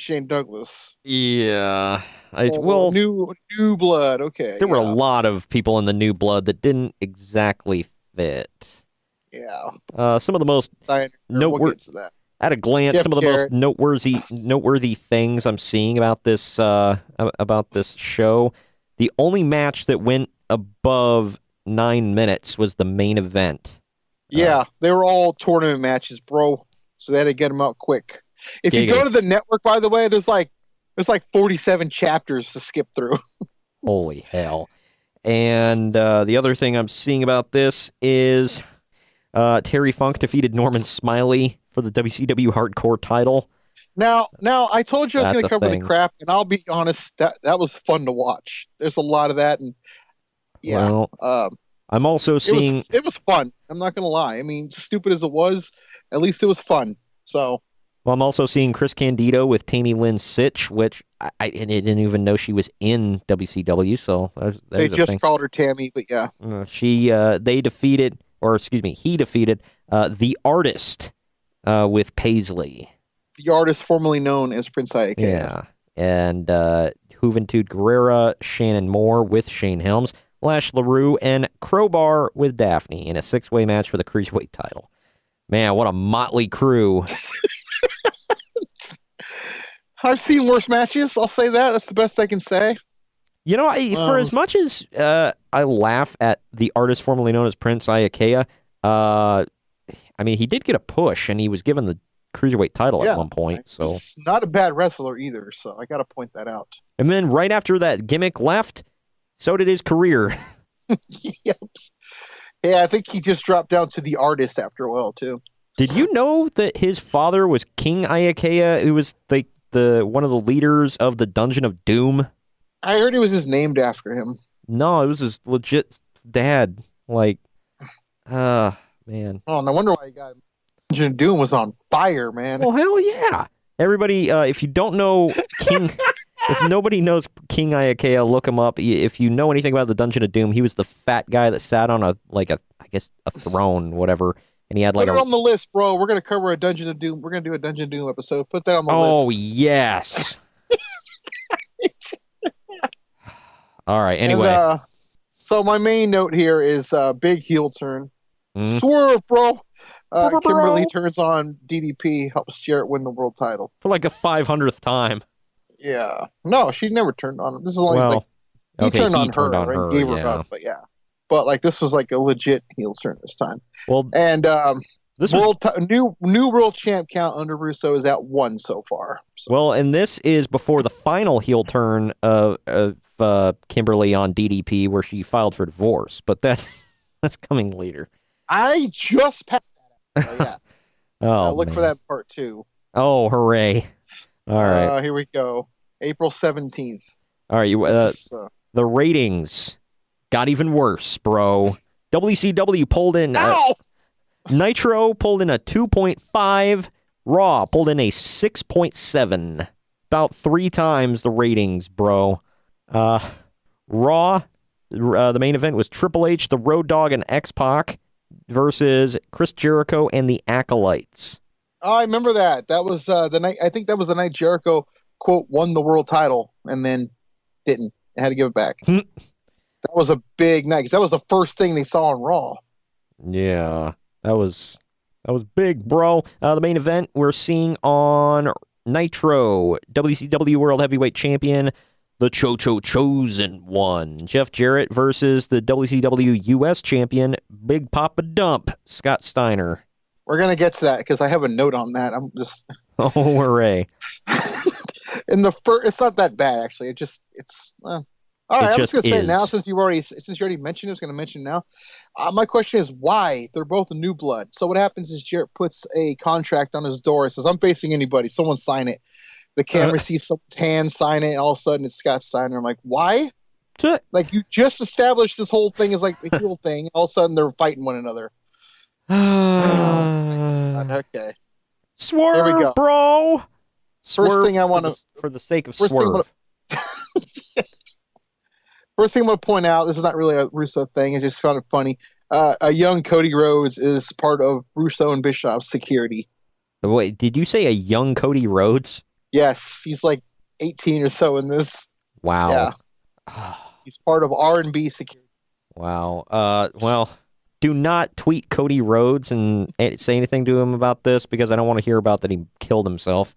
Shane Douglas. Yeah. New blood. Okay. There were a lot of people in the new blood that didn't exactly fit. Yeah. Some of the most we'll get to that. At a glance, some of the Jarrett. most noteworthy things I'm seeing about this show. The only match that went above 9 minutes was the main event. Yeah, they were all tournament matches, bro. So they had to get them out quick. If you go to the network, by the way, there's like 47 chapters to skip through. Holy hell! And the other thing I'm seeing about this is Terry Funk defeated Norman Smiley for the WCW Hardcore title. Now, I told you I was going to cover thing. the crap, and I'll be honest, that was fun to watch. There's a lot of that, and yeah. Well, I'm also seeing... It was fun. I'm not going to lie. I mean, stupid as it was, at least it was fun. So... Well, I'm also seeing Chris Candido with Tammy Lynn Sitch, which I didn't even know she was in WCW, so there's they just called her Tammy, but yeah. He defeated The Artist with Paisley. The Artist formerly known as Prince Iake. Yeah. And Juventud Guerrera, Shannon Moore with Shane Helms, Lash LaRue, and Crowbar with Daphne in a 6-way match for the Cruiserweight title. Man, what a motley crew. I've seen worse matches. I'll say that. That's the best I can say. You know, for as much as I laugh at The Artist formerly known as Prince Iake, I mean, he did get a push, and he was given the Cruiserweight title at one point. So he's not a bad wrestler either, so I got to point that out. And then right after that gimmick left, so did his career. Yep. Yeah, I think he just dropped down to The Artist after a while, too. Did you know that his father was King Iake, who was the one of the leaders of the Dungeon of Doom? I heard it was just named after him. No, it was his legit dad. Like, man. Oh, no wonder why he got him. Dungeon of Doom was on fire, man. Well, hell yeah. Everybody, if you don't know King... If nobody knows King Iake, look him up. If you know anything about the Dungeon of Doom, he was the fat guy that sat on a throne, whatever, and he had Put it on the list, bro. We're gonna cover a Dungeon of Doom. We're gonna do a Dungeon of Doom episode. Put that on the list. Oh yes. All right. Anyway, and, so my main note here is big heel turn. Swerve, bro. Kimberly turns on DDP, helps Jarrett win the world title for like the 500th time. Yeah. No, she never turned on him. This is only he turned on her and gave her up, but yeah. But like this was like a legit heel turn this time. Well, and this new world champ count under Russo is at 1 so far. So. Well, and this is before the final heel turn of Kimberly on DDP, where she filed for divorce. But that's coming later. I just passed that out. Yeah. Look for that part 2. Oh, hooray! All right. Here we go. April 17th. All right. The ratings got even worse, bro. WCW pulled in... Nitro pulled in a 2.5. Raw pulled in a 6.7. About 3 times the ratings, bro. Raw, the main event was Triple H, the Road Dogg, and X-Pac versus Chris Jericho and the Acolytes. Oh, I remember that. That was the night. I think that was the night Jericho, quote, won the world title and then didn't. They had to give it back. That was a big night because that was the first thing they saw on Raw. Yeah, that was big, bro. The main event we're seeing on Nitro, WCW World Heavyweight Champion, the Chosen One, Jeff Jarrett versus the WCW US Champion, Big Papa Dump, Scott Steiner. We're gonna get to that because I have a note on that. I'm just oh, hooray! In the first, it's not that bad actually. It's all right. I'm just gonna say it now since you already mentioned it. I was gonna mention now. My question is why they're both new blood. So what happens is Jarrett puts a contract on his door. It says, "I'm facing anybody. Someone sign it." The camera sees someone's hand sign it, and all of a sudden it's Scott Steiner. I'm like, why? Like, you just established this whole thing as like the heel thing. All of a sudden they're fighting one another. Okay. Swerve, bro. First thing I want to, for the sake of swerve. First thing I'm going to point out, this is not really a Russo thing. I just found it funny. A young Cody Rhodes is part of Russo and Bischoff's security. Wait, did you say a young Cody Rhodes? Yes, he's like 18 or so in this. Wow. Yeah. He's part of R&B security. Wow. Well, do not tweet Cody Rhodes and say anything to him about this because I don't want to hear about that he killed himself.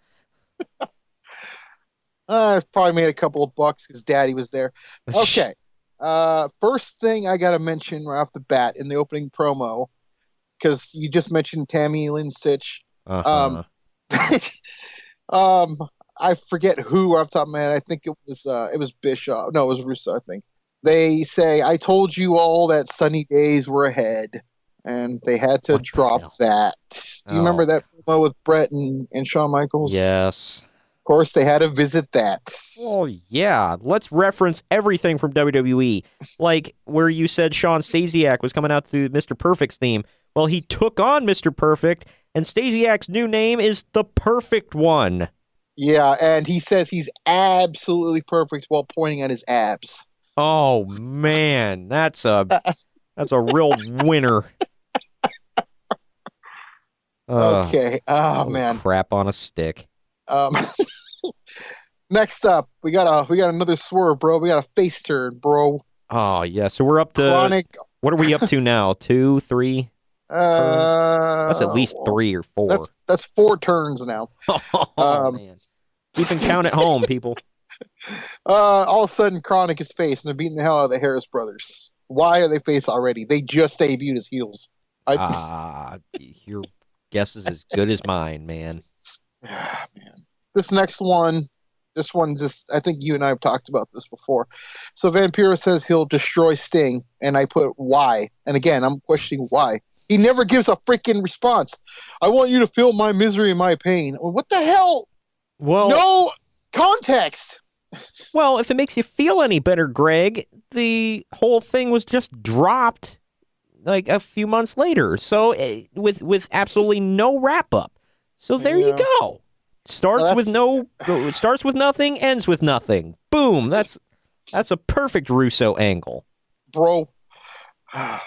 Probably made a couple of bucks because Daddy was there. Okay. First thing I got to mention right off the bat in the opening promo, because you just mentioned Tammy Lynn Sitch. I forget who off the top of my head. I think it was Bischoff. No, it was Russo, I think. They say, "I told you all that sunny days were ahead," and they had to drop that. Do you remember that promo with Brett and Shawn Michaels? Yes. Of course, they had to visit that. Oh, yeah. Let's reference everything from WWE. Like where you said Shawn Stasiak was coming out to Mr. Perfect's theme. Well, he took on Mr. Perfect, and Stasiak's new name is the Perfect One. Yeah, and he says he's absolutely perfect while pointing at his abs. Oh, man. That's a real winner. Okay. Oh, man. Crap on a stick. Next up, we got another swerve, bro. We got a face turn, bro. Oh, yeah. So we're up to Chronic. What are we up to now? 2, 3? That's at least 3 or 4. That's 4 turns now. Oh, man. Keeping count at home, people. All of a sudden, Chronic is face, and they're beating the hell out of the Harris brothers. Why are they face already? They just debuted as heels. Your guess is as good as mine, man. Man. This one just, I think you and I have talked about this before. So Vampiro says he'll destroy Sting, and I put why. And again, I'm questioning why. He never gives a freaking response. I want you to feel my misery and my pain. What the hell? Well, no context. Well, if it makes you feel any better, Greg, the whole thing was just dropped like a few months later. So with absolutely no wrap up. So there you go. Starts with nothing, ends with nothing. Boom. That's a perfect Russo angle. Bro. The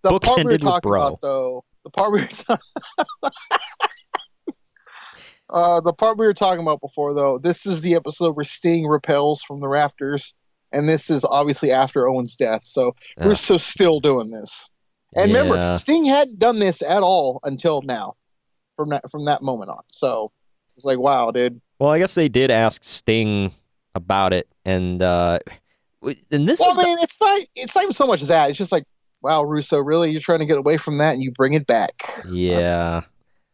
part we were talking about, though, the part we were talking about before, though, this is the episode where Sting repels from the rafters, and this is obviously after Owen's death. So Russo's still doing this. And remember, Sting hadn't done this at all until now, from that moment on. So it's like, wow, dude. Well, I guess they did ask Sting about it, and this. Well, I mean, it's not even so much that. It's just like, wow, Russo, really? You're trying to get away from that and you bring it back. Yeah.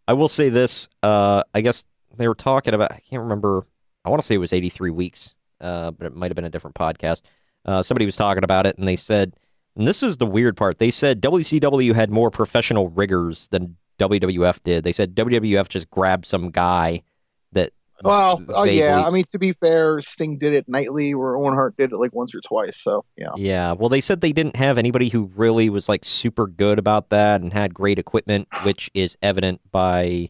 I will say this. I guess they were talking about, I can't remember. I want to say it was 83 weeks, but it might have been a different podcast. Somebody was talking about it, and they said, and this is the weird part, they said WCW had more professional riggers than WWF did. They said WWF just grabbed some guy that Well, vaguely. yeah. I mean, to be fair, Sting did it nightly, where Owen Hart did it like once or twice. So yeah. Yeah. Well, they said they didn't have anybody who really was like super good about that and had great equipment, which is evident by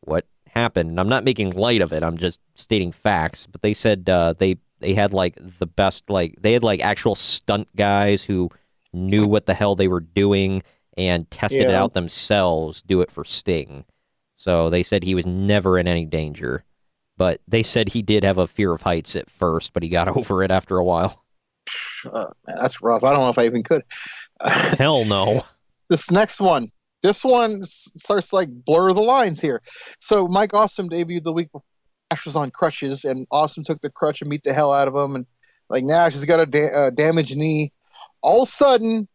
what happened. And I'm not making light of it. I'm just stating facts. But they said they had like the best, like they had like actual stunt guys who knew what the hell they were doing and tested it out themselves, do it for Sting. So they said he was never in any danger. But they said he did have a fear of heights at first, but he got over it after a while. Man, that's rough. I don't know if I even could. Hell no. This next one. This one starts to like blur the lines here. So Mike Awesome debuted the week before Nash was on crutches, and Awesome took the crutch and beat the hell out of him. And like Nash has got a damaged knee. All of a sudden,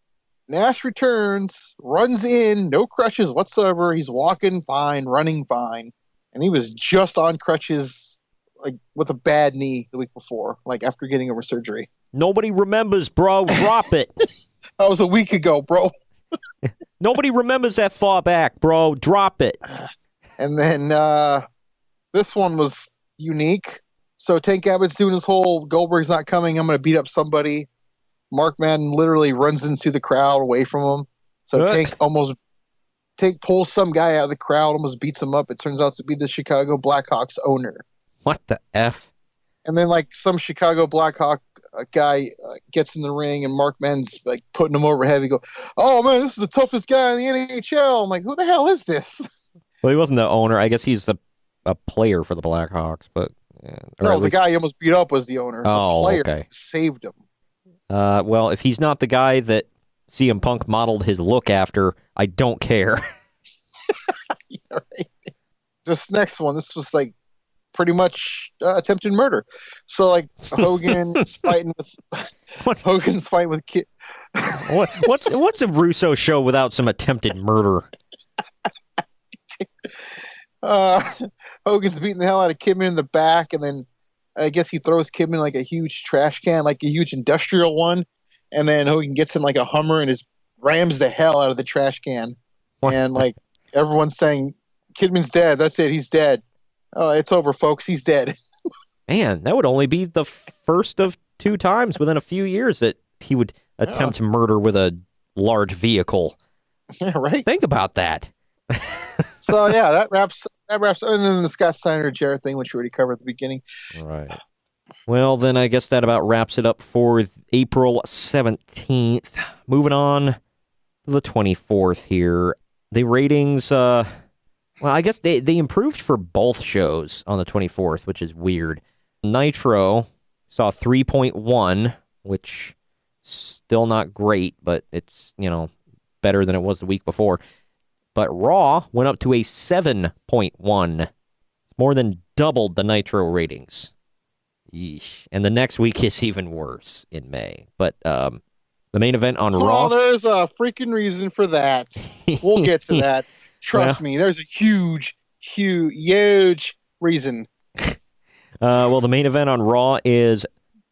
Nash returns, runs in, no crutches whatsoever. He's walking fine, running fine. And he was just on crutches, like with a bad knee the week before, like after getting over surgery. Nobody remembers, bro. Drop it. That was a week ago, bro. Nobody remembers that far back, bro. Drop it. And then this one was unique. So Tank Abbott's doing his whole Goldberg's not coming, I'm going to beat up somebody. Mark Madden literally runs into the crowd away from him. So Tank pulls some guy out of the crowd, almost beats him up. It turns out to be the Chicago Blackhawks owner. What the F? And then like some Chicago Blackhawk guy gets in the ring, and Mark Madden's like putting him over heavy. Go, oh man, this is the toughest guy in the NHL. I'm like, who the hell is this? Well, he wasn't the owner. I guess he's a player for the Blackhawks, but no, the guy he almost beat up was the owner. Oh, the player okay. Saved him. Well, if he's not the guy that CM Punk modeled his look after, I don't care. Yeah, right. This next one, this was like pretty much attempted murder. So like Hogan's fighting with Kid. What's a Russo show without some attempted murder? Hogan's beating the hell out of Kidman in the back, and then I guess he throws Kidman like a huge trash can, like a huge industrial one, and then Hogan gets in like a Hummer and just rams the hell out of the trash can. What? And like everyone's saying, Kidman's dead. That's it. He's dead. Oh, it's over, folks. He's dead. Man, that would only be the first of 2 times within a few years that he would attempt murder with a large vehicle. Yeah, right. Think about that. So yeah, that wraps. And then the Scott Steiner Jarrett thing, which we already covered at the beginning. Right. Well, then I guess that about wraps it up for April 17th. Moving on to the 24th here. The ratings, well, I guess they improved for both shows on the 24th, which is weird. Nitro saw 3.1, which still not great, but it's, better than it was the week before. But Raw went up to a 7.1. More than doubled the Nitro ratings. Yeesh. And the next week is even worse in May. But the main event on Raw... Oh, there's a freaking reason for that. We'll get to that. Trust me, there's a huge reason. Well, the main event on Raw is...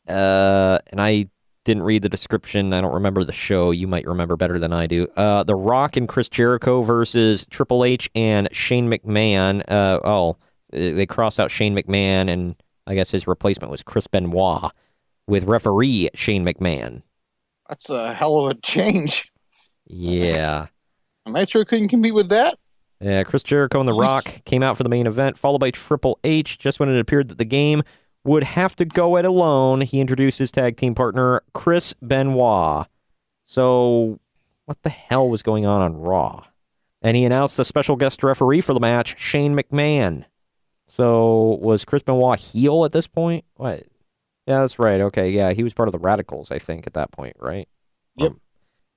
and I didn't read the description. I don't remember the show. You might remember better than I do. The Rock and Chris Jericho versus Triple H and Shane McMahon. They crossed out Shane McMahon, and I guess his replacement was Chris Benoit with referee Shane McMahon. That's a hell of a change. Yeah. Nitro couldn't compete with that. Yeah, Chris Jericho and The Rock came out for the main event, followed by Triple H. Just when it appeared that the game would have to go it alone, he introduced his tag team partner, Chris Benoit. So, what the hell was going on Raw? And he announced a special guest referee for the match, Shane McMahon. So, was Chris Benoit heel at this point? What? Yeah, that's right. Okay, yeah, he was part of the Radicals, I think, at that point, right? Yep.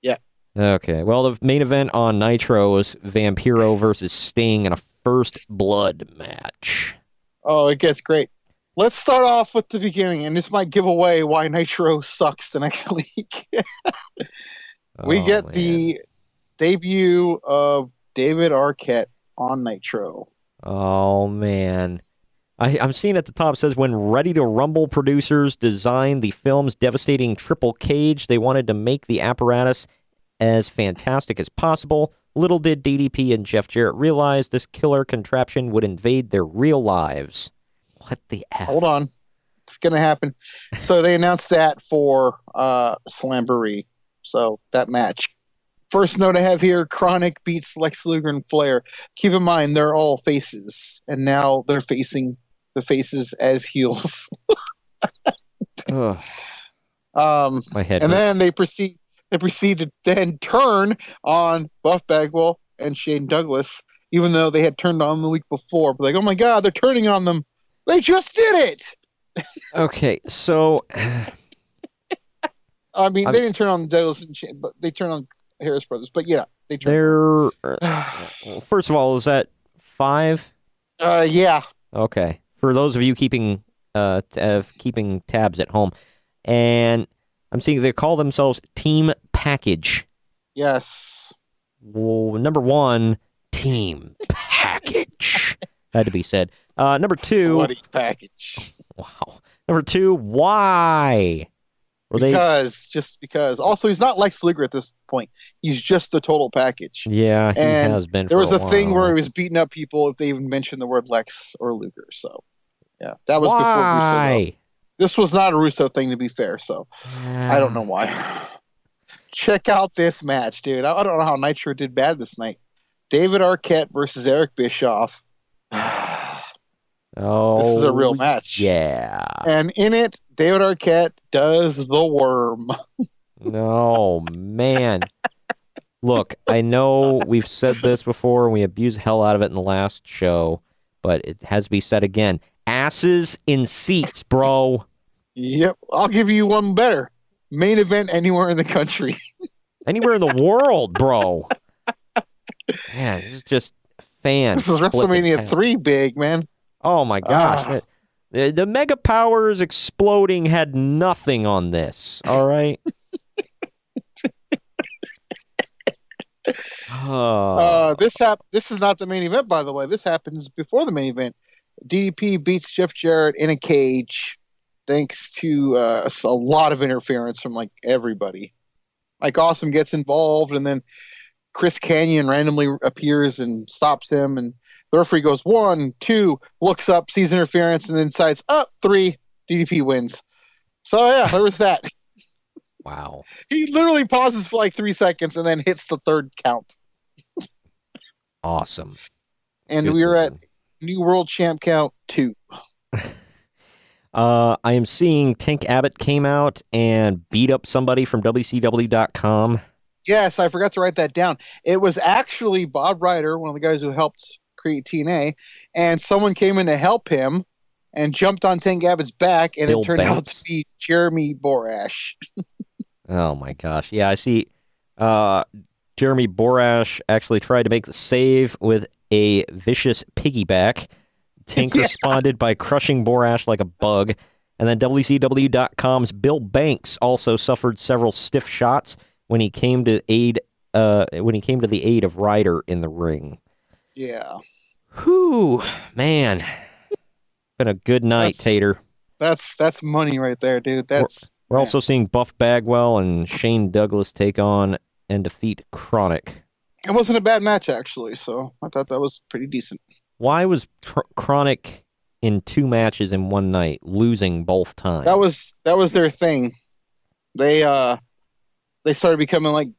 Yeah. Okay, well, the main event on Nitro was Vampiro versus Sting in a first blood match. Oh, it gets great. Let's start off with the beginning, and this might give away why Nitro sucks the next week. We get the debut of David Arquette on Nitro. Oh, man. I'm seeing at the top, it says, when Ready to Rumble producers designed the film's devastating triple cage, they wanted to make the apparatus as fantastic as possible. Little did DDP and Jeff Jarrett realize this killer contraption would invade their real lives. What the F? Hold on. It's going to happen. So they announced that for Slamboree. So that match. First note I have here, Chronic beats Lex Luger and Flair. Keep in mind, they're all faces. And now they're facing the faces as heels. My head and hurts. then they proceed to then turn on Buff Bagwell and Shane Douglas, even though they had turned on the week before. But like, oh my God, they're turning on them. They just did it. Okay, so I mean, they didn't turn on Douglas and Shane, but they turned on Harris Brothers. But yeah, they turned. First of all, is that 5? Yeah. Okay. For those of you keeping tabs at home, and I'm seeing they call themselves Team Package. Yes. Well, number 1, Team Package had to be said. Number 2, Sweaty package. Wow. Number 2, why? Just because. Also, he's not Lex Luger at this point. He's just the total package. Yeah, he has been. There was a while. thing where he was beating up people if they even mentioned the word Lex or Luger. So, yeah, that was before Russo. This was not a Russo thing, to be fair. So, I don't know why. Check out this match, dude. I don't know how Nitro did bad this night. David Arquette versus Eric Bischoff. Oh, this is a real match. Yeah. And in it, David Arquette does the worm. Oh, man. Look, I know we've said this before and we abused the hell out of it in the last show, but it has to be said again. Asses in seats, bro. Yep. I'll give you one better. Main event anywhere in the country. Anywhere in the world, bro. Man, this is just fan. This is WrestleMania 3 big, man. Oh, my gosh. The Mega Powers exploding had nothing on this, all right? This is not the main event, by the way. This happens before the main event. DDP beats Jeff Jarrett in a cage thanks to a lot of interference from, like, everybody. Like, Awesome gets involved, and then Chris Kanyon randomly appears and stops him, and the referee goes 1, 2, looks up, sees interference, and then decides, 3, DDP wins. So, yeah, there was that. Wow. He literally pauses for like 3 seconds and then hits the third count. Awesome. And we are at New World Champ Count 2. I am seeing Tank Abbott came out and beat up somebody from WCW.com. Yes, I forgot to write that down. It was actually Bob Ryder, one of the guys who helped create TNA, and someone came in to help him and jumped on Tank Abbott's back, and it turned out to be Jeremy Borash. Oh my gosh. Yeah, I see Jeremy Borash actually tried to make the save with a vicious piggyback. Tank responded by crushing Borash like a bug. And then WCW.com's Bill Banks also suffered several stiff shots when he came to the aid of Ryder in the ring. Yeah. Whew, man. Been a good night, Tater. That's money right there, dude. We're also seeing Buff Bagwell and Shane Douglas take on and defeat Chronic. It wasn't a bad match, actually, so I thought that was pretty decent. Why was Chronic in 2 matches in one night, losing both times? That was their thing. They started becoming like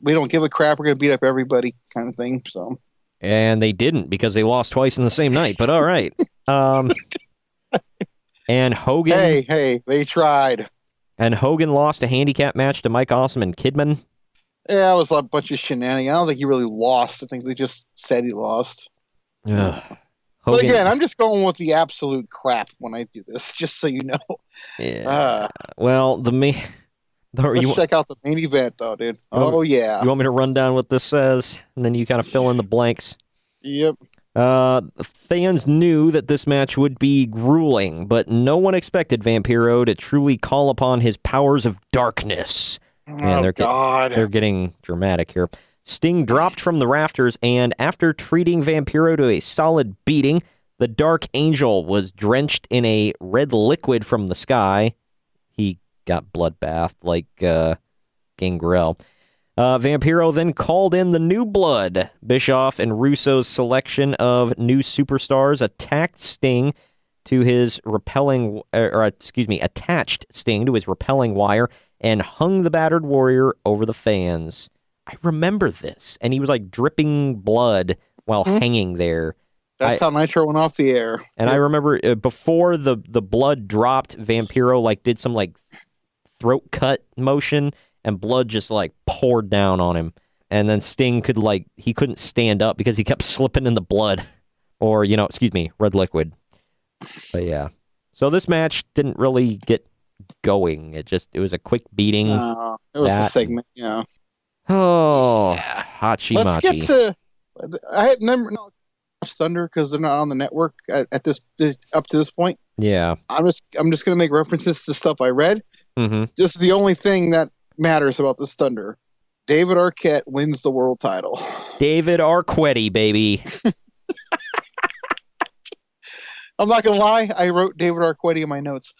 we don't give a crap, we're gonna beat up everybody kind of thing. So, and they didn't, because they lost twice in the same night. But all right. And Hogan. Hey, they tried. And Hogan lost a handicap match to Mike Awesome and Kidman. Yeah, it was a bunch of shenanigans. I don't think he really lost. I think they just said he lost. Yeah. But again, I'm just going with the absolute crap when I do this, just so you know. Yeah. Well, let's check out the main event, though, dude. Oh, yeah. You want me to run down what this says, and then you kind of fill in the blanks? Yep. Fans knew that this match would be grueling, but no one expected Vampiro to truly call upon his powers of darkness. Man, they're getting dramatic here. Sting dropped from the rafters, and after treating Vampiro to a solid beating, the Dark Angel was drenched in a red liquid from the sky. He got bloodbathed like Gangrel. Vampiro then called in the New Blood. Bischoff and Russo's selection of new superstars attacked Sting to his attached Sting to his repelling wire and hung the battered warrior over the fans. I remember this, and he was like dripping blood while hanging there. That's how Nitro went off the air. And I remember before the blood dropped, Vampiro like did some like throat cut motion, and blood just like poured down on him. And then Sting couldn't stand up because he kept slipping in the blood, or red liquid. But yeah, so this match didn't really get going. It was a quick beating. It was a segment, Oh, yeah. Hachi Let's machi. get to. I had never watched Thunder because they're not on the network at this up to this point. Yeah, I'm just gonna make references to stuff I read. Mm-hmm. This is the only thing that matters about this Thunder. David Arquette wins the world title. David Arquette, baby. I'm not gonna lie, I wrote David Arquette in my notes.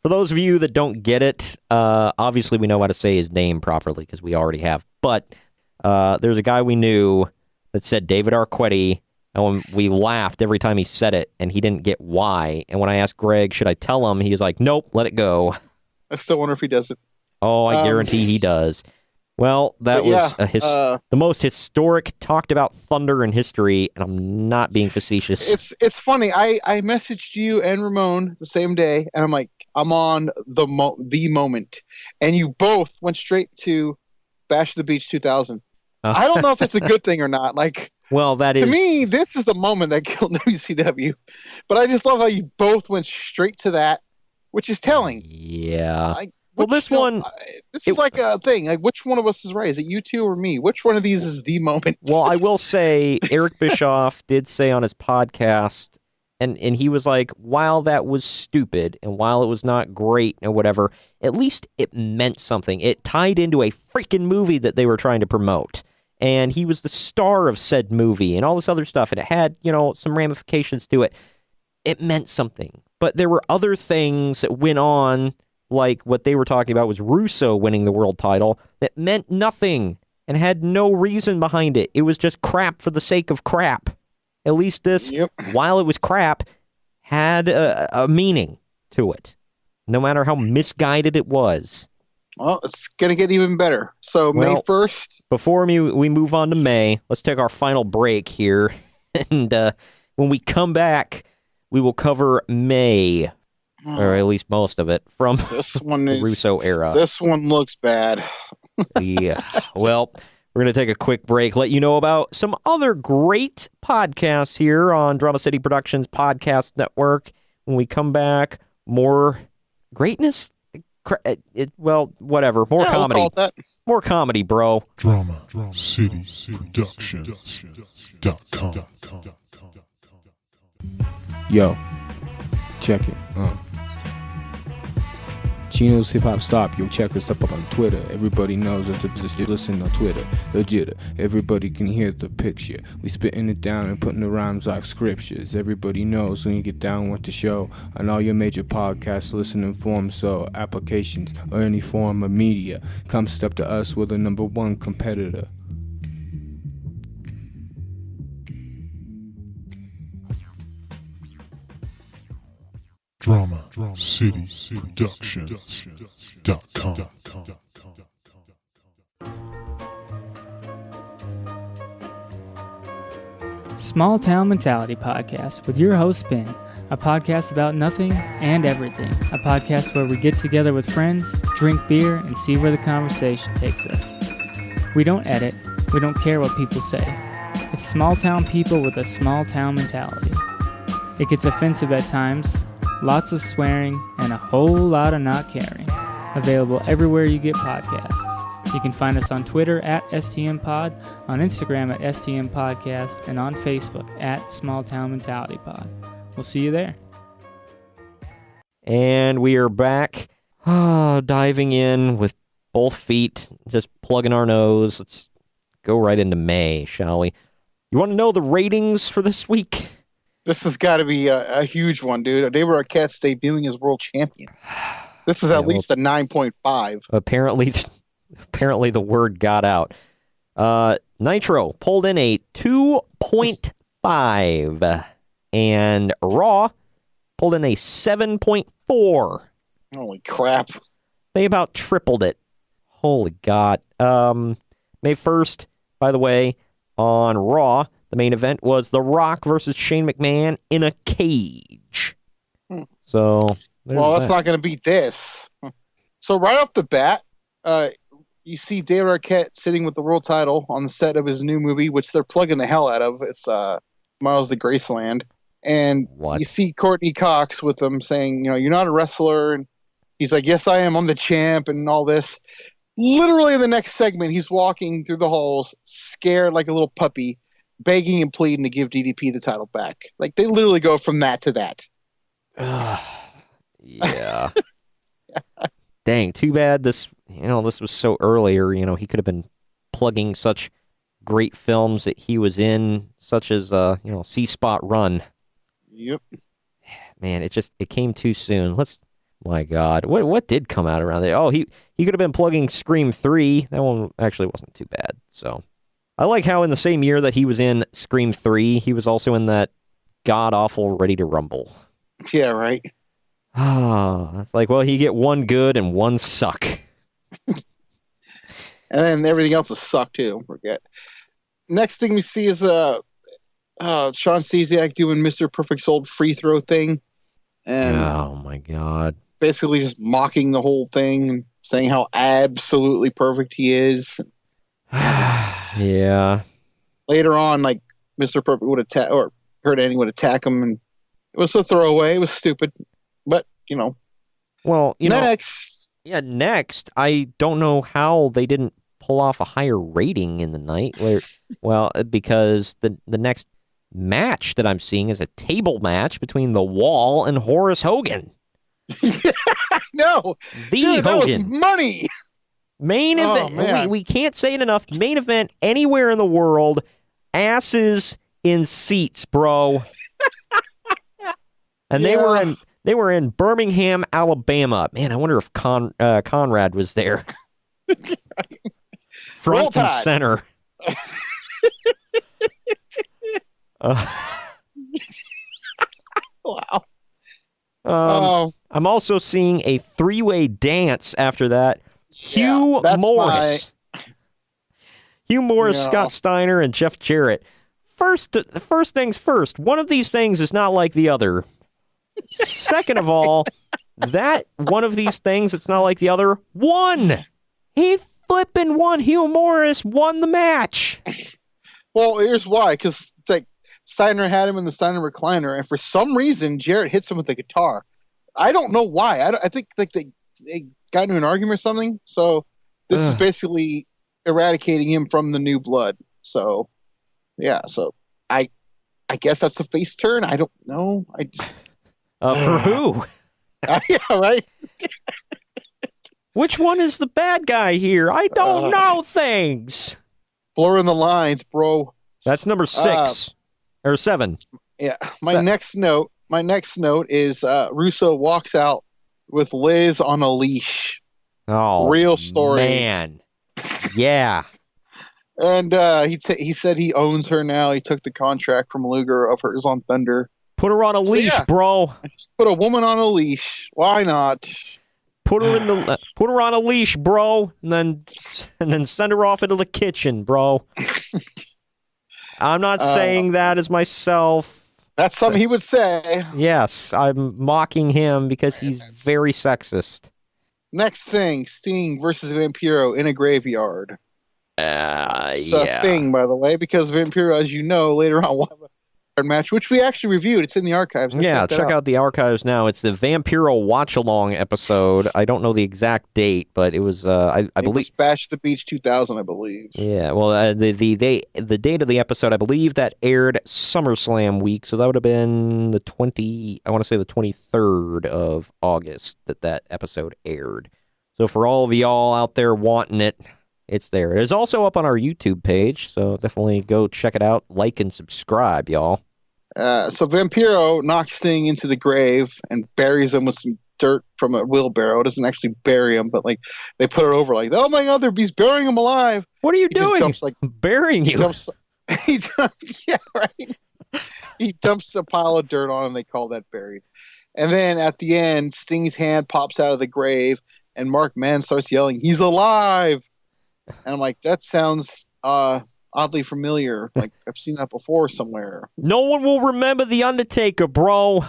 For those of you that don't get it, obviously we know how to say his name properly because we already have. But there's a guy we knew that said David Arquette, and we laughed every time he said it, and he didn't get why. And when I asked Greg, should I tell him, he was like, nope, let it go. I still wonder if he does it. Oh, I guarantee he does. Well, that was the most historic talked about Thunder in history, and I'm not being facetious. It's funny. I messaged you and Ramon the same day, and I'm like, I'm on the moment, and you both went straight to Bash at the Beach 2000. I don't know if it's a good thing or not. Like, well, to me, this is the moment that killed WCW. But I just love how you both went straight to that, which is telling. Yeah. This is like a thing. Like, which one of us is right? Is it you two or me? Which one of these is the moment? Well, I will say Eric Bischoff did say on his podcast, and he was like, while that was stupid and while it was not great and whatever, at least it meant something. It tied into a freaking movie that they were trying to promote. And he was the star of said movie and all this other stuff. And it had, some ramifications to it. It meant something. But there were other things that went on, like what they were talking about was Russo winning the world title, that meant nothing and had no reason behind it. It was just crap for the sake of crap. At least this, while it was crap, had a meaning to it, no matter how misguided it was. Well, it's going to get even better. So May 1st. Before we move on to May, let's take our final break here. And when we come back, we will cover May, or at least most of it, from the Russo era. This one looks bad. Yeah. Well, we're going to take a quick break, let you know about some other great podcasts here on Drama City Productions Podcast Network. When we come back, more greatness? Whatever. More comedy. We'll call it that. More comedy, bro. Drama City Productions.com. Yo, check it. Chino's Hip Hop Stop. Yo, check us up on Twitter. Everybody knows that you listen on Twitter. Legit. Everybody can hear the picture. We spitting it down and putting the rhymes like scriptures. Everybody knows when you get down with the show on all your major podcast listening forms, so applications or any form of media. Come step to us. We're the #1 competitor. Drama City Productions.com. Small Town Mentality Podcast with your host, Ben. A podcast about nothing and everything. A podcast where we get together with friends, drink beer, and see where the conversation takes us. We don't edit. We don't care what people say. It's small town people with a small town mentality. It gets offensive at times, lots of swearing, and a whole lot of not caring. Available everywhere you get podcasts. You can find us on Twitter at STMPod, on Instagram at STMPodcast, and on Facebook at Small Town Mentality Pod. We'll see you there. And we are back, diving in with both feet, just plugging our nose. Let's go right into May, shall we? You want to know the ratings for this week? This has got to be a huge one, dude. David Arquette's debuting as world champion. This is at least a 9.5. Apparently the word got out. Nitro pulled in a 2.5, and Raw pulled in a 7.4. Holy crap. They about tripled it. Holy God. May 1st, by the way, on Raw, the main event was The Rock versus Shane McMahon in a cage. So, that's not going to beat this. So right off the bat, you see David Arquette sitting with the world title on the set of his new movie, which they're plugging the hell out of. It's Miles to Graceland. And you see Courtney Cox with him saying, you're not a wrestler. And he's like, yes, I am. I'm the champ and all this. Literally in the next segment, he's walking through the halls, scared like a little puppy, begging and pleading to give DDP the title back. Like, they literally go from that to that. Yeah. Dang, too bad this was so earlier. He could have been plugging such great films that he was in, such as, C-Spot Run. Yep. Man, it came too soon. My God, what did come out around there? Oh, he could have been plugging Scream 3. That one actually wasn't too bad. So, I like how in the same year that he was in Scream 3, he was also in that god-awful Ready to Rumble. Yeah, right. It's like, well, he get one good and one suck. And then everything else will suck too. Don't forget. Next thing we see is Shawn Stasiak doing Mr. Perfect's old free throw thing. And oh my God. Basically just mocking the whole thing and saying how absolutely perfect he is. Yeah. Later on, like, Mr. Perfect would attack, or Curt Hennig would attack him, and it was a throwaway. It was stupid. But, Well, next. Next, I don't know how they didn't pull off a higher rating in the night. Because the next match that I'm seeing is a table match between The Wall and Horace Hogan. No. Hogan. That was money. Main event. We can't say it enough. Main event anywhere in the world. Asses in seats, bro. And they were in Birmingham, Alabama. Man, I wonder if Conrad was there. Front and center. Wow. I'm also seeing a three-way dance after that. Hugh Morris, Scott Steiner, and Jeff Jarrett. First things first. One of these things is not like the other. Second of all, that one of these things it's not like the other won. He flipping won. Hugh Morris won the match. Well, here's why. Because it's like Steiner had him in the Steiner recliner, and for some reason, Jarrett hits him with the guitar. I don't know why. I think like they got into an argument or something. So this is basically eradicating him from the new blood. So yeah. So I guess that's a face turn. I don't know. I just for who? Yeah, right. Which one is the bad guy here? I don't know things. Blurring the lines, bro. That's number 6 or 7. Yeah. My next note is Russo walks out with Liz on a leash. Oh, real story, man. Yeah. And he said he owns her now. He took the contract from Luger of hers on Thunder. Put her on a leash, bro. Put a woman on a leash. Why not? Put her on a leash, bro, and then send her off into the kitchen, bro. I'm not saying that as myself. That's something he would say. Yes, I'm mocking him because he's very sexist. Next thing, Sting versus Vampiro in a graveyard. It's a thing, by the way, because Vampiro, as you know, later on will have a match, which we actually reviewed. It's in the archives. Check out the archives now. It's the Vampiro watch-along episode. I don't know the exact date, but it was, I believe... It was Bash the Beach 2000, I believe. Yeah, well, the date of the episode, I believe that aired SummerSlam week, so that would have been the 23rd of August that episode aired. So for all of y'all out there wanting it, it's there. It is also up on our YouTube page, so definitely go check it out, like and subscribe, y'all. So Vampiro knocks Sting into the grave and buries him with some dirt from a wheelbarrow. It doesn't actually bury him, but like they put it over like, oh my God, he's burying him alive. What are you doing? Dumps, like, burying you? Yeah, right. He dumps a pile of dirt on him. They call that buried. And then at the end, Sting's hand pops out of the grave, and Mark Mann starts yelling, "He's alive!" And I'm like, that sounds oddly familiar. Like I've seen that before somewhere. No one will remember the Undertaker, bro.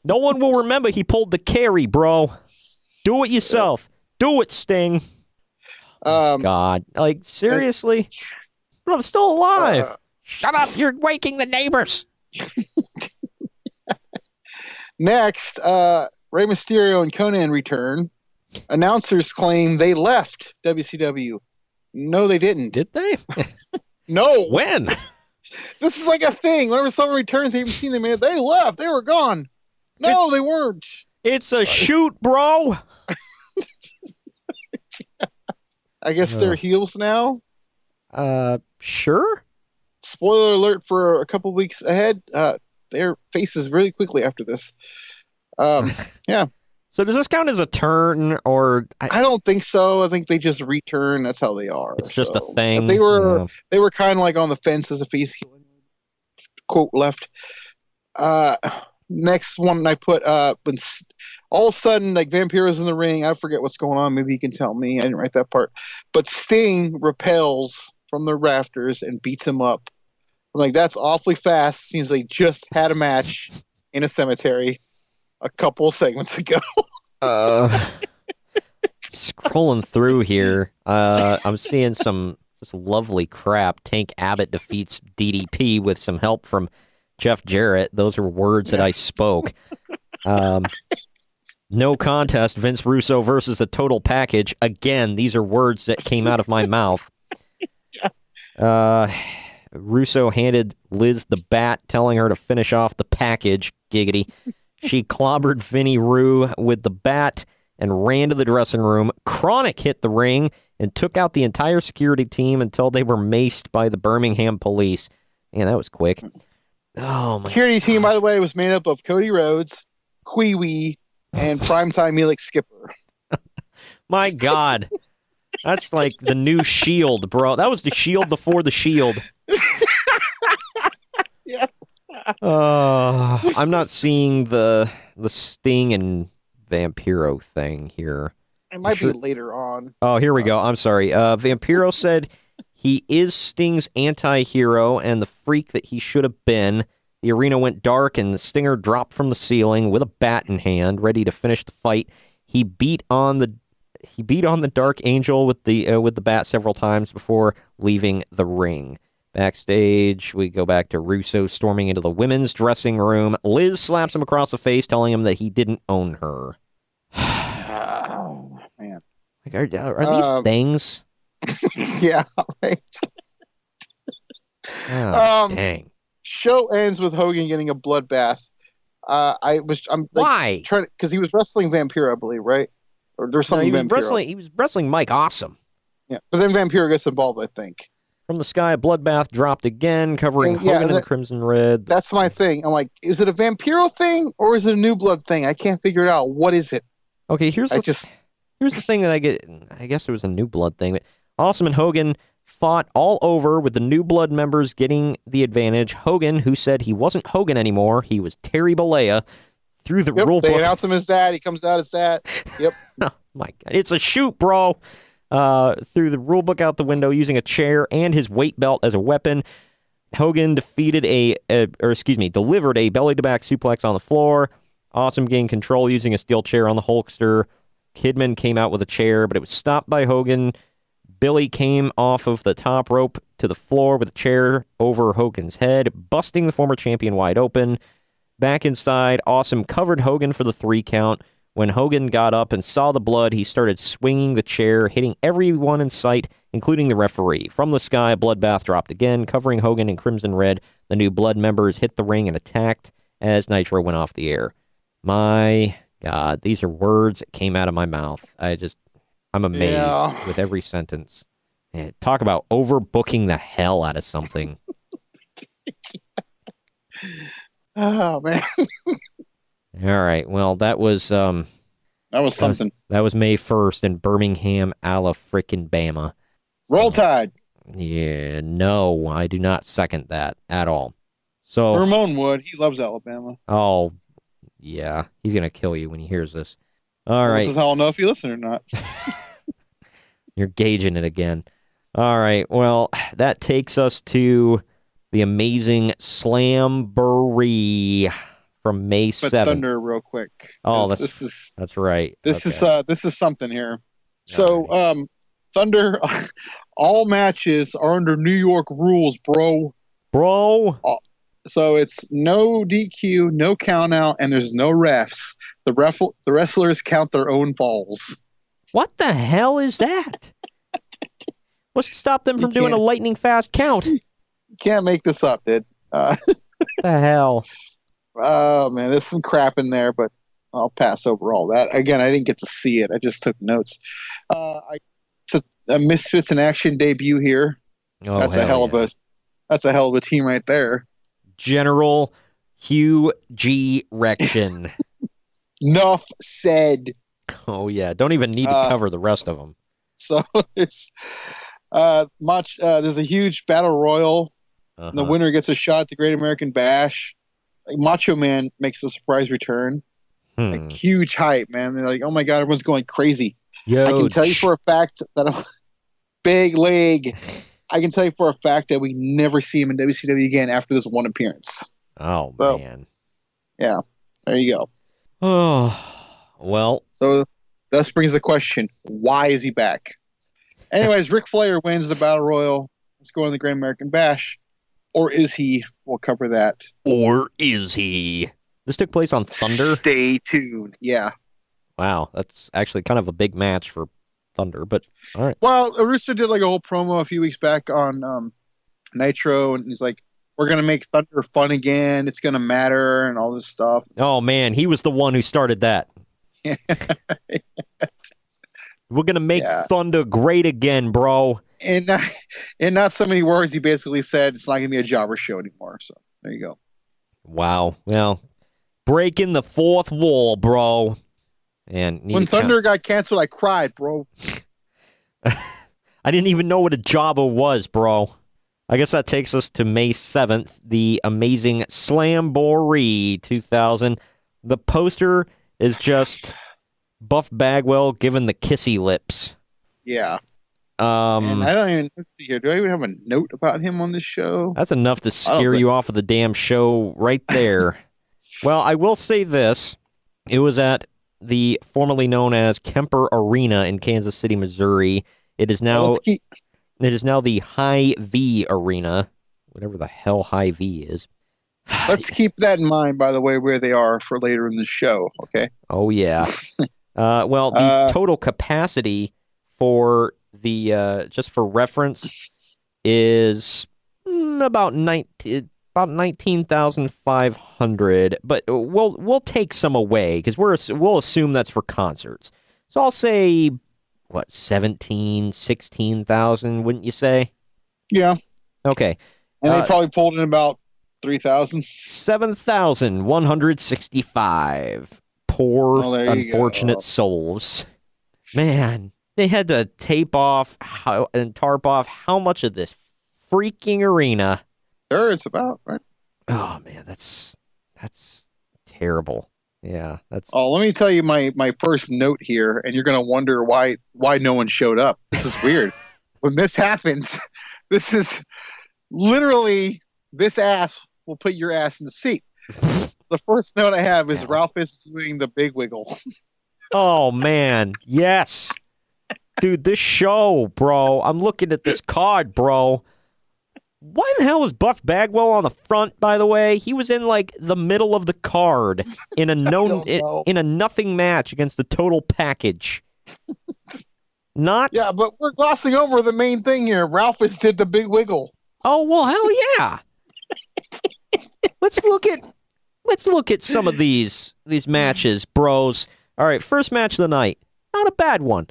No one will remember he pulled the carry, bro. Do it yourself. Do it, Sting. God, like seriously, but I'm still alive. Shut up! You're waking the neighbors. Next, Rey Mysterio and Conan return. Announcers claim they left WCW. No, they didn't. Did they? No. When? This is like a thing. Whenever someone returns, they haven't seen them. They left. They were gone. No, they weren't. It's a shoot, bro. I guess they're heels now. Sure. Spoiler alert for a couple weeks ahead. Their faces really quickly after this. Yeah. So does this count as a turn, or I don't think so. I think they just return. That's how they are. It's just a thing. They were kind of like on the fence as a face heel. Quote left. Next one I put when all of a sudden like Vampiro's in the ring. I forget what's going on. Maybe you can tell me. I didn't write that part. But Sting repels from the rafters and beats him up. I'm like, that's awfully fast. Seems they just had a match in a cemetery a couple of segments ago. Scrolling through here, I'm seeing some just lovely crap. Tank Abbott defeats DDP with some help from Jeff Jarrett. Those are words that I spoke. No contest, Vince Russo versus the Total Package. Again, these are words that came out of my mouth. Russo handed Liz the bat, telling her to finish off the package. Giggity. She clobbered Vinny Rue with the bat and ran to the dressing room. Chronic hit the ring and took out the entire security team until they were maced by the Birmingham police. Man, that was quick. Oh my! Security team, by the way, was made up of Cody Rhodes, Kwee and Primetime Elix Skipper. My God. That's like the new Shield, bro. That was the Shield before the Shield. Yeah. I'm not seeing the Sting and Vampiro thing here. It might be later on. Oh, here we go. I'm sorry. Vampiro said he is Sting's anti-hero and the freak that he should have been. The arena went dark and Stinger dropped from the ceiling with a bat in hand, ready to finish the fight. He beat on the Dark Angel with the bat several times before leaving the ring. Backstage, we go back to Russo storming into the women's dressing room. Liz slaps him across the face, telling him that he didn't own her. Oh, man. Like, are these things? Yeah, right. Dang. Show ends with Hogan getting a bloodbath. Why? Trying because he was wrestling Vampiro, I believe, right? Or there's something. He was wrestling Mike Awesome. Yeah, but then Vampiro gets involved, I think. From the sky, a bloodbath dropped again, covering Hogan in crimson red. That's my thing. I'm like, is it a Vampiro thing or is it a New Blood thing? I can't figure it out. What is it? Okay, here's the thing that I get. I guess it was a New Blood thing. But Awesome and Hogan fought all over with the New Blood members getting the advantage. Hogan, who said he wasn't Hogan anymore, he was Terry Bollea, through the rule book. They announce him as that. He comes out as that. Yep. Oh my God, it's a shoot, bro. Threw the rule book out the window using a chair and his weight belt as a weapon. Hogan delivered a belly-to-back suplex on the floor. Awesome gained control using a steel chair on the Hulkster. Kidman came out with a chair, but it was stopped by Hogan. Billy came off of the top rope to the floor with a chair over Hogan's head, busting the former champion wide open. Back inside, Awesome covered Hogan for the 3 count. When Hogan got up and saw the blood, he started swinging the chair, hitting everyone in sight, including the referee. From the sky, a bloodbath dropped again, covering Hogan in crimson red. The New Blood members hit the ring and attacked as Nitro went off the air. My God, these are words that came out of my mouth. I'm amazed with every sentence. Man, talk about overbooking the hell out of something. Oh, man. right. Well, that was something. That was May 1st in Birmingham, Alabama. Roll Tide. Yeah, no, I do not second that at all. So Ramon would. He loves Alabama. Oh, yeah. He's going to kill you when he hears this. All right. This is how I'll know if you listen or not. You're gauging it again. All right. Well, that takes us to the amazing Slamboree from May 7th. But Thunder real quick. Oh, that's right. This is something here. So, right. Thunder, all matches are under New York rules, bro. So it's no DQ, no count out, and there's no refs. The wrestlers count their own falls. What the hell is that? What's to stop them from doing a lightning fast count? You can't make this up, dude. What the hell? Oh, man, there's some crap in there, but I'll pass over all that. Again, I didn't get to see it. I just took notes. It's a Misfits in Action debut here. Oh, that's a hell of a team right there. General Hugh G. Rection. Enough said. Oh, yeah. Don't even need to cover the rest of them. So it's there's a huge battle royal. And the winner gets a shot at the Great American Bash. Macho Man makes a surprise return. Like, huge hype, man. They're like, oh my God, everyone's going crazy. Yo, I can tell you for a fact that big league. I can tell you for a fact that we never see him in WCW again after this one appearance. Oh, man. Yeah, there you go. Oh, well. So thus brings the question, why is he back? Anyways, Ric Flair wins the Battle Royal. Let's go on the Great American Bash. Or is he? We'll cover that. Or is he? This took place on Thunder? Stay tuned. Yeah. Wow, that's actually kind of a big match for Thunder, but all right. Well, Russo did like a whole promo a few weeks back on Nitro, and he's like, we're going to make Thunder fun again. It's going to matter and all this stuff. Oh, man, he was the one who started that. We're going to make Thunder great again, bro. In not so many words, he basically said it's not going to be a jobber show anymore. So there you go. Wow. Well, breaking the fourth wall, bro. And when Thunder got canceled, I cried, bro. I didn't even know what a jobber was, bro. I guess that takes us to May 7th, the amazing Slamboree 2000. The poster is just Buff Bagwell giving the kissy lips. Yeah. And I don't even, let's see here. Do I even have a note about him on this show? That's enough to scare you off of the damn show right there. Well, I will say this. It was at the formerly known as Kemper Arena in Kansas City, Missouri. It is now the High V Arena, whatever the hell High V is. Let's keep that in mind, by the way, where they are for later in the show, okay? Oh, yeah. Well, the total capacity for the, just for reference, is about 19,500, but we'll take some away because we'll assume that's for concerts. So I'll say 16,000, wouldn't you say? Yeah. Okay. And they probably pulled in about 3,000. 7,165. Poor unfortunate souls. Man, they had to tape off and tarp off how much of this freaking arena. Sure, it's about, right? Oh, man, that's terrible. Yeah, that's. Oh, let me tell you my first note here, and you're gonna wonder why no one showed up. This is weird. When this happens, this is literally this ass will put your ass in the seat. The first note I have is Ralph is doing the big wiggle. Oh man, yes, dude, this show, bro. I'm looking at this card, bro. Why the hell was Buff Bagwell on the front, by the way? He was in, like, the middle of the card in a nothing match against the Total Package. Yeah, but we're glossing over the main thing here. Ralphus did the big wiggle. Oh, well, hell yeah. Let's look at some of these matches, bros. All right, first match of the night. Not a bad one.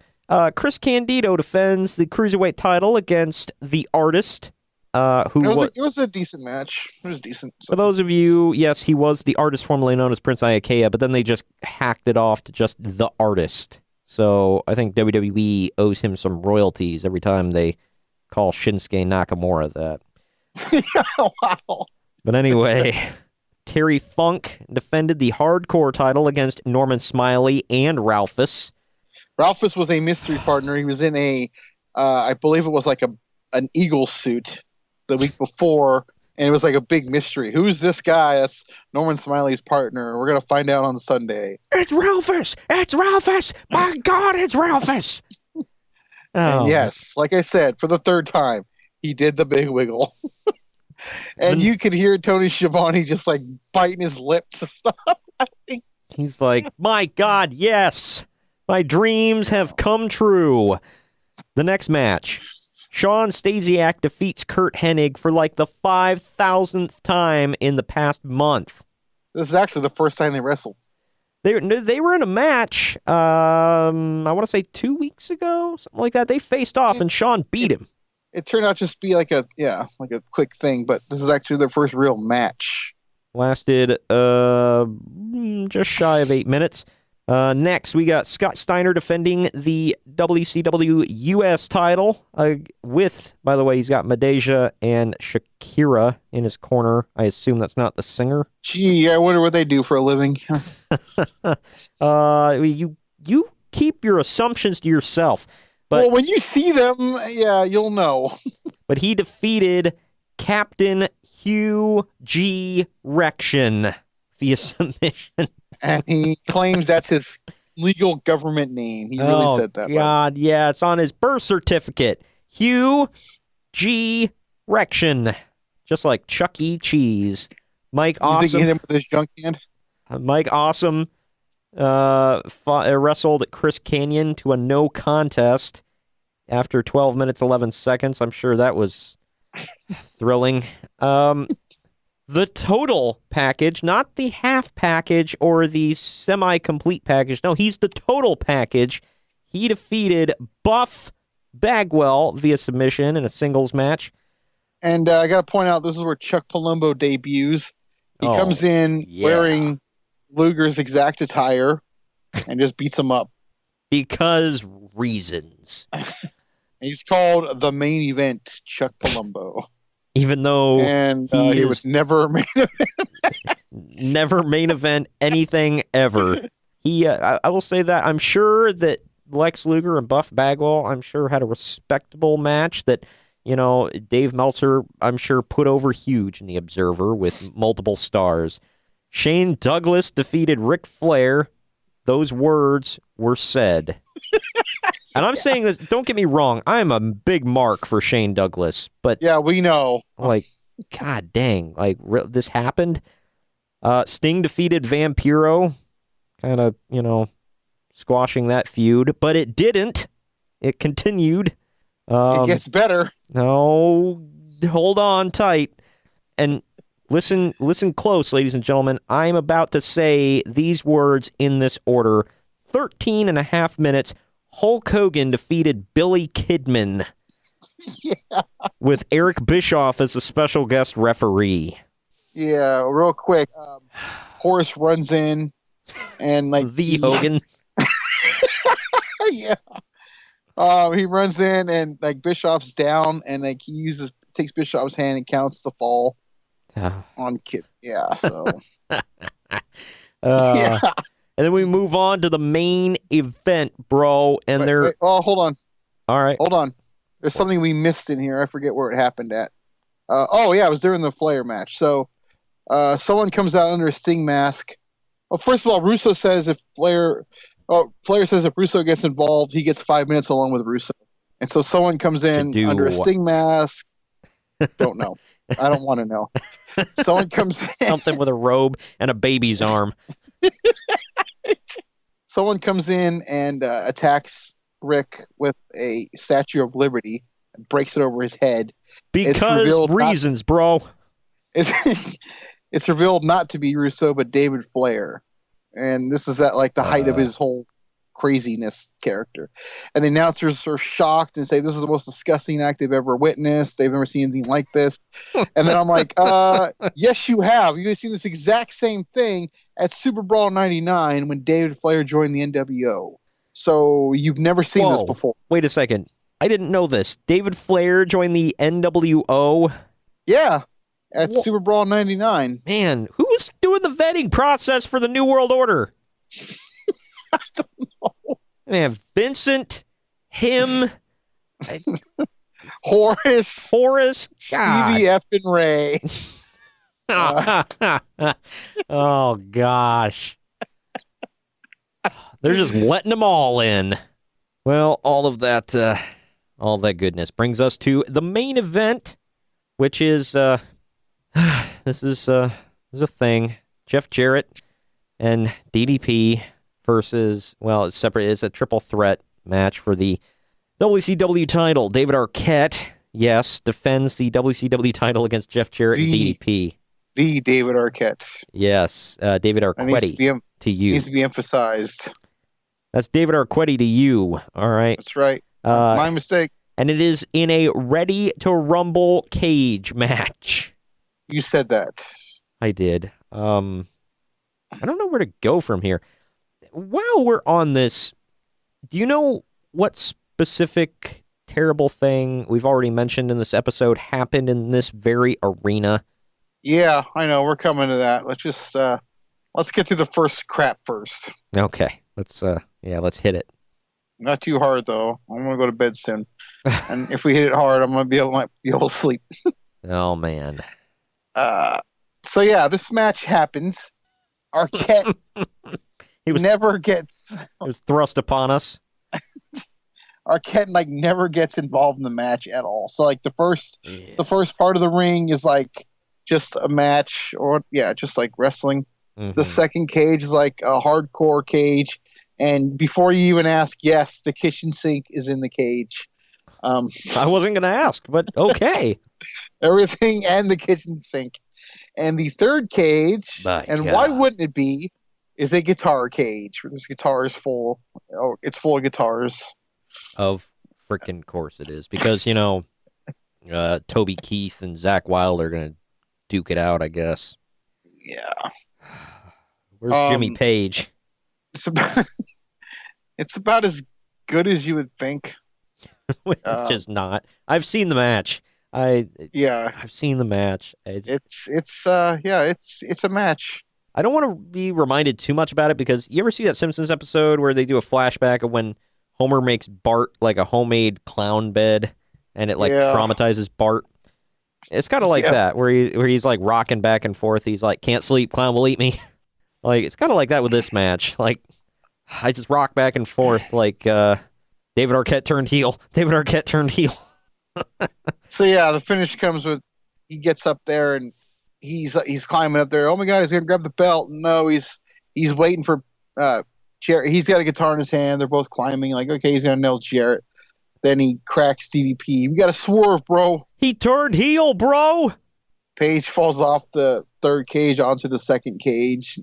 Chris Candido defends the Cruiserweight title against The Artist. It was a decent match. It was decent. For those of you, yes, he was the artist formerly known as Prince Iaukea, but then they just hacked it off to just the artist. So I think WWE owes him some royalties every time they call Shinsuke Nakamura that. Wow. But anyway, Terry Funk defended the hardcore title against Norman Smiley and Ralphus. Ralphus was a mystery partner. He was in I believe it was like an eagle suit the week before, and it was like a big mystery. Who's this guy? That's Norman Smiley's partner. We're going to find out on Sunday. It's Ralphus! It's Ralphus! My God, it's Ralphus! And yes, like I said, for the third time, he did the big wiggle. And you could hear Tony Schiavone just like biting his lips and stuff. He's like, my God, yes! My dreams have come true. The next match. Shawn Stasiak defeats Curt Hennig for like the 5,000th time in the past month. This is actually the first time they wrestled. They were in a match, I want to say 2 weeks ago, something like that. They faced off and Shawn beat him. It turned out just to be like a quick thing, but this is actually their first real match. Lasted just shy of 8 minutes. Next, we got Scott Steiner defending the WCW US title with, by the way, he's got Madeja and Shakira in his corner. I assume that's not the singer. Gee, I wonder what they do for a living. You keep your assumptions to yourself. But, well, when you see them, yeah, you'll know. But he defeated Captain Hugh G. Rection via submission. And he claims that's his legal government name. He really said that. God, yeah, it's on his birth certificate. Hugh G. Rection. Just like Chuck E. Cheese. Mike Awesome. You think he hit him with his junk hand? Mike Awesome wrestled Chris Kanyon to a no contest after 12 minutes, 11 seconds. I'm sure that was thrilling. The total package, not the half package or the semi-complete package. No, he's the total package. He defeated Buff Bagwell via submission in a singles match. And I got to point out, this is where Chuck Palumbo debuts. He comes in wearing Luger's exact attire and just beats him up. Because reasons. He's called the main event, Chuck Palumbo. Even though he was never main event. Never main event anything ever. I will say that I'm sure that Lex Luger and Buff Bagwell, I'm sure, had a respectable match that, Dave Meltzer, I'm sure, put over huge in the Observer with multiple stars. Shane Douglas defeated Ric Flair. Those words were said. And I'm saying this, don't get me wrong, I'm a big mark for Shane Douglas, but... Yeah, we know. Like, God dang, this happened? Sting defeated Vampiro, kind of, squashing that feud, but it didn't. It continued. It gets better. No, hold on tight. And listen close, ladies and gentlemen. I'm about to say these words in this order. 13 and a half minutes. Hulk Hogan defeated Billy Kidman with Eric Bischoff as a special guest referee. Yeah, real quick. Horace runs in and Hogan. Yeah. He runs in and Bischoff's down and he takes Bischoff's hand and counts the fall on Kid. Yeah, so. Yeah. And then we move on to the main event, bro. And wait, hold on. All right. Hold on. There's something we missed in here. I forget where it happened at. It was during the Flair match. So someone comes out under a Sting mask. Well, first of all, Russo says Flair says if Russo gets involved, he gets 5 minutes along with Russo. And so someone comes in under a Sting mask. Don't know. I don't want to know. Someone comes in. Something with a robe and a baby's arm. Someone comes in and attacks Rick with a Statue of Liberty and breaks it over his head. Because reasons, bro. It's revealed not to be Russo, but David Flair. And this is at the height of his whole craziness character. And the announcers are shocked and say, this is the most disgusting act they've ever witnessed. They've never seen anything like this. And then I'm like, yes, you have. You've seen this exact same thing at Super Brawl 99 when David Flair joined the NWO. So you've never seen this before. Wait a second. I didn't know this. David Flair joined the NWO? Yeah, at Super Brawl 99. Man, who was doing the vetting process for the New World Order? I don't know. Man, Vincent, him, Horace, God. Stevie F. and Ray. Oh, gosh. They're just letting them all in. Well, all of that goodness brings us to the main event, which is this is a thing. Jeff Jarrett and DDP versus, well, it's separate. It's a triple threat match for the WCW title. David Arquette, yes, defends the WCW title against Jeff Jarrett and DDP. The David Arquette. Yes, David Arquette to you. Needs to be emphasized. That's David Arquette to you. All right. That's right. My mistake. And it is in a Ready to Rumble cage match. You said that. I did. I don't know where to go from here. While we're on this, do you know what specific terrible thing we've already mentioned in this episode happened in this very arena? Yeah, I know. We're coming to that. Let's just let's get to the first crap first. Okay. Let's hit it. Not too hard though. I'm gonna go to bed soon. And if we hit it hard, I'm gonna be able to sleep. Oh man. So yeah, this match happens. Arquette never gets. It was thrust upon us. Arquette never gets involved in the match at all. So the first part of the ring is just a match, or just like wrestling. Mm-hmm. The second cage is like a hardcore cage, and before you even ask, yes, the kitchen sink is in the cage. I wasn't gonna ask, but okay. Everything and the kitchen sink. And the third cage, why wouldn't it be, is a guitar cage where this guitar is full. Oh, it's full of guitars. Of freaking course it is, because Toby Keith and Zach Wilder are gonna duke it out, I guess. Yeah. Where's Jimmy Page? It's about as good as you would think. Which is not. I've seen the match. I've seen the match. It's a match. I don't want to be reminded too much about it, because you ever see that Simpsons episode where they do a flashback of when Homer makes Bart a homemade clown bed, and it traumatizes Bart? It's kind of like that, where he's rocking back and forth. He's like, "Can't sleep, clown will eat me." It's kind of like that with this match. I just rock back and forth David Arquette turned heel. David Arquette turned heel. So the finish comes with, he gets up there and he's climbing up there. Oh my God, he's gonna grab the belt. No, he's waiting for Jarrett. He's got a guitar in his hand. They're both climbing. Okay, he's gonna nail Jarrett. Then he cracks DDP. We got to swerve, bro. He turned heel, bro. Page falls off the third cage onto the second cage.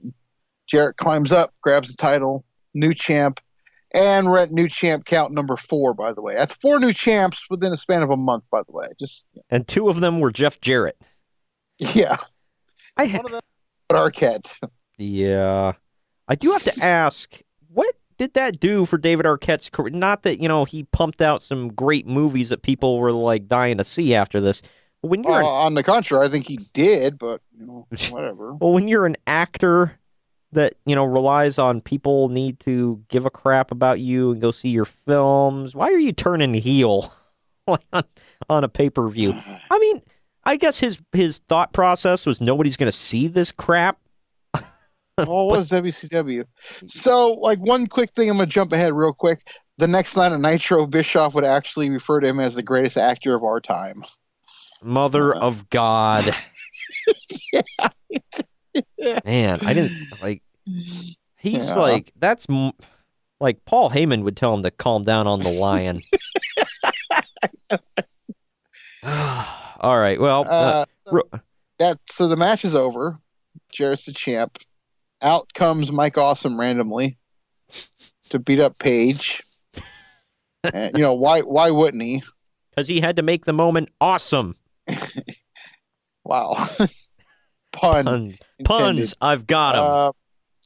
Jarrett climbs up, grabs the title, new champ, and we're at new champ count number 4, by the way. That's 4 new champs within a span of a month, by the way. And 2 of them were Jeff Jarrett. Yeah. One of them was Arquette. Yeah. I do have to ask, what did that do for David Arquette's career? Not that, he pumped out some great movies that people were dying to see after this. But when you're on the contrary, I think he did, but whatever. Well, when you're an actor that, relies on people need to give a crap about you and go see your films, why are you turning heel on a pay-per-view? I mean, I guess his thought process was nobody's going to see this crap. Well, what was WCW? So, one quick thing, I'm going to jump ahead real quick. The next night of Nitro, Bischoff would actually refer to him as the greatest actor of our time. Mother of God. Man, I didn't, he's that's, Paul Heyman would tell him to calm down on the lion. All right, well. So the match is over. Jarrett's the champ. Out comes Mike Awesome randomly. to beat up Paige. And, why wouldn't he? Because he had to make the moment awesome. Wow. Puns. I've got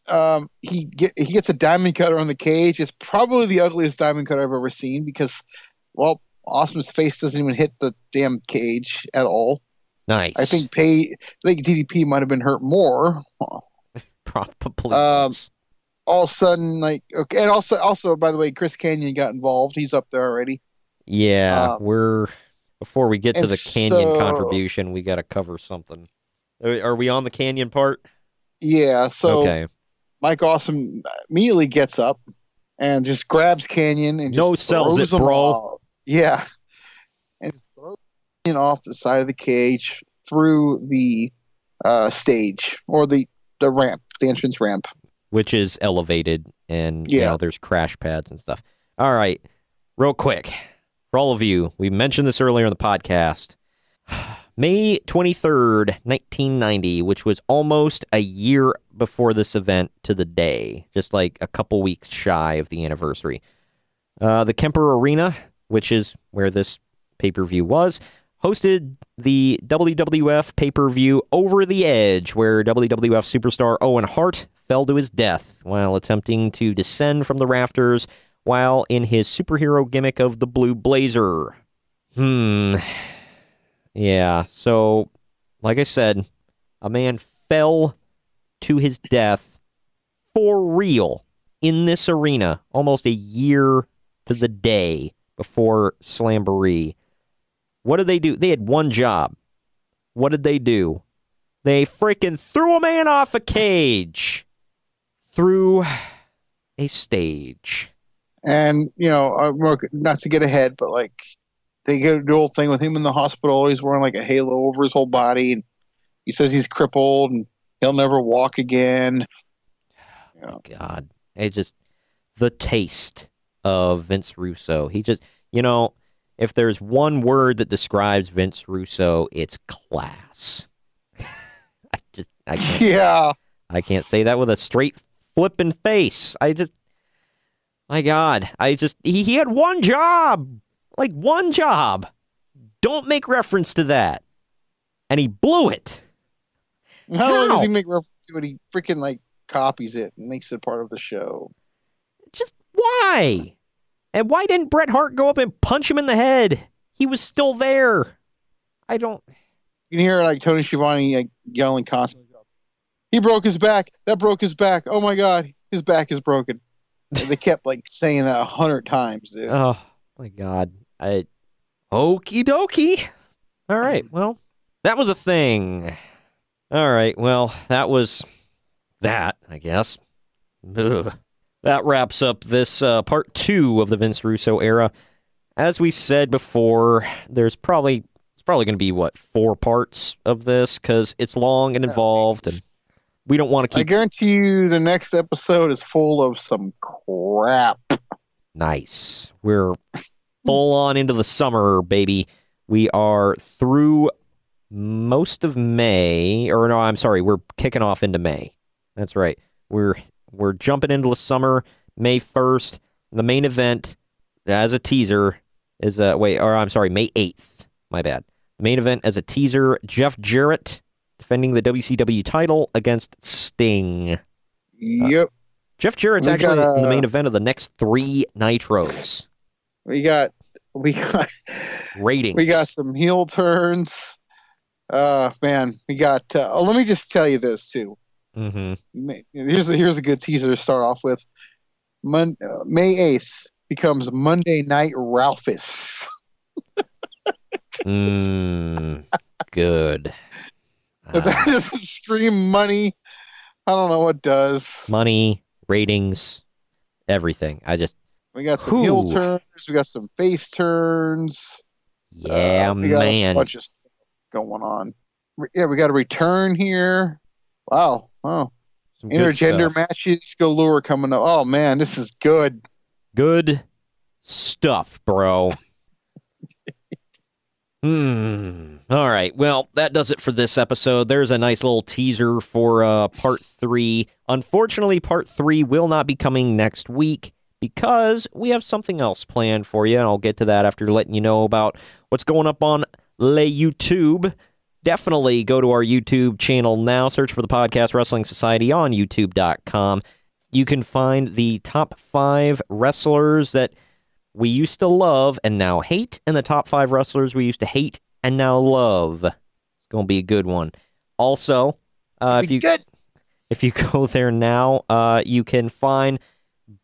him. He gets a diamond cutter on the cage. It's probably the ugliest diamond cutter I've ever seen because, well, Awesome's face doesn't even hit the damn cage at all. Nice. I think DDP might have been hurt more. Probably. All of a sudden, okay, and also, by the way, Chris Kanyon got involved. He's up there already. Yeah, before we get to the Canyon contribution, we got to cover something. Are we on the Canyon part? Yeah. So okay. Mike Awesome immediately gets up and just grabs Canyon and just sells it, bro. Off. Yeah, and just throws Canyon off the side of the cage through the stage or the ramp, the entrance ramp, which is elevated, and there's crash pads and stuff. All right, real quick, for all of you, we mentioned this earlier in the podcast. May 23rd, 1990, which was almost a year before this event to the day, just like a couple weeks shy of the anniversary. The Kemper Arena, which is where this pay-per-view was, hosted the WWF pay-per-view Over the Edge, where WWF superstar Owen Hart fell to his death while attempting to descend from the rafters while in his superhero gimmick of the Blue Blazer. Yeah, so, like I said, a man fell to his death for real in this arena almost a year to the day before Slamboree. What did they do? They had one job. What did they do? They freaking threw a man off a cage through a stage. And, not to get ahead, but they get a dual thing with him in the hospital. He's wearing a halo over his whole body, and he says he's crippled and he'll never walk again. Oh, God. The taste of Vince Russo. He just, if there's one word that describes Vince Russo, it's class. I can't say that with a straight flipping face. My God, he had one job. One job. Don't make reference to that. And he blew it. Not only does he make reference to it, he freaking copies it and makes it part of the show. Just why? And why didn't Bret Hart go up and punch him in the head? He was still there. I don't. You can hear Tony Schiavone yelling constantly. He broke his back. That broke his back. Oh my God, his back is broken. And they kept saying that 100 times, dude. Oh my God. Okie dokie. All right. Well, that was a thing. All right. Well, that was that, I guess. Ugh. That wraps up this part 2 of the Vince Russo era. As we said before, it's probably going to be 4 parts of this because it's long and involved, and we don't want to keep. I guarantee you, the next episode is full of some crap. Nice. We're full on into the summer, baby. We are through most of May, or no, I'm sorry, we're kicking off into May. That's right. We're jumping into the summer, May 1st. The main event, as a teaser, is May 8th. My bad. The main event as a teaser, Jeff Jarrett defending the WCW title against Sting. Yep. Jeff Jarrett's actually in the main event of the next 3 Nitros. We got ratings. We got some heel turns. Man, we got. Let me just tell you this too. Mm-hmm. Here's a good teaser to start off with. May 8th becomes Monday Night Ralphus. Good. That doesn't scream money. I don't know what does. Money, ratings, everything. We got some heel turns. We got some face turns. Yeah, we got man. A bunch of stuff going on. Yeah, we got a return here. Wow. Oh. Some intergender matches galore coming up. Oh, man, this is good. Good stuff, bro. All right. Well, that does it for this episode. There's a nice little teaser for part 3. Unfortunately, part 3 will not be coming next week because we have something else planned for you, and I'll get to that after letting you know about what's going up on YouTube. Definitely go to our YouTube channel now. Search for the Podcast Wrestling Society on YouTube.com. You can find the top 5 wrestlers that we used to love and now hate, and the top 5 wrestlers we used to hate and now love. It's going to be a good one. Also, if you go there now, you can find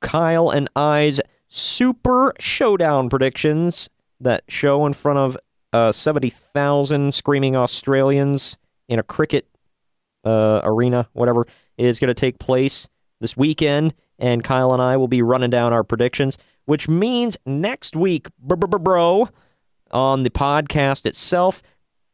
Kyle and I's Super Showdown predictions that show in front of 70,000 screaming Australians in a cricket arena, whatever, is going to take place this weekend, and Kyle and I will be running down our predictions, which means next week, bro, on the podcast itself,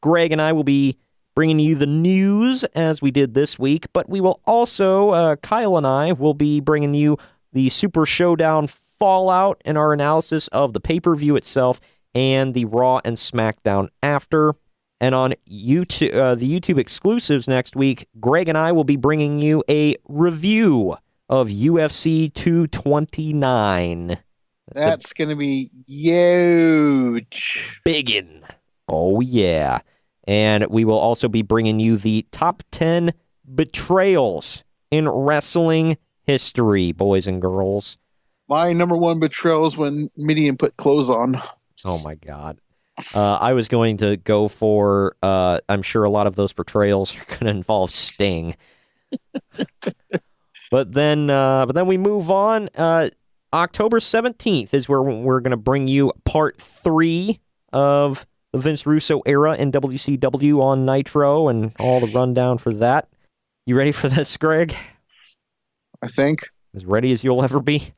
Greg and I will be bringing you the news as we did this week, but we will also, Kyle and I will be bringing you the Super Showdown fallout and our analysis of the pay-per-view itself and the Raw and SmackDown after. And on YouTube, the YouTube exclusives next week, Greg and I will be bringing you a review of UFC 229. That's going to be huge. Biggin'. Oh, yeah. And we will also be bringing you the top 10 betrayals in wrestling history, boys and girls. My number 1 betrayal is when Midian put clothes on. Oh, my God. I was going to go for, I'm sure a lot of those betrayals are going to involve Sting. But then we move on. October 17th is where we're going to bring you part 3 of the Vince Russo era in WCW on Nitro and all the rundown for that. You ready for this, Greg? I think. As ready as you'll ever be?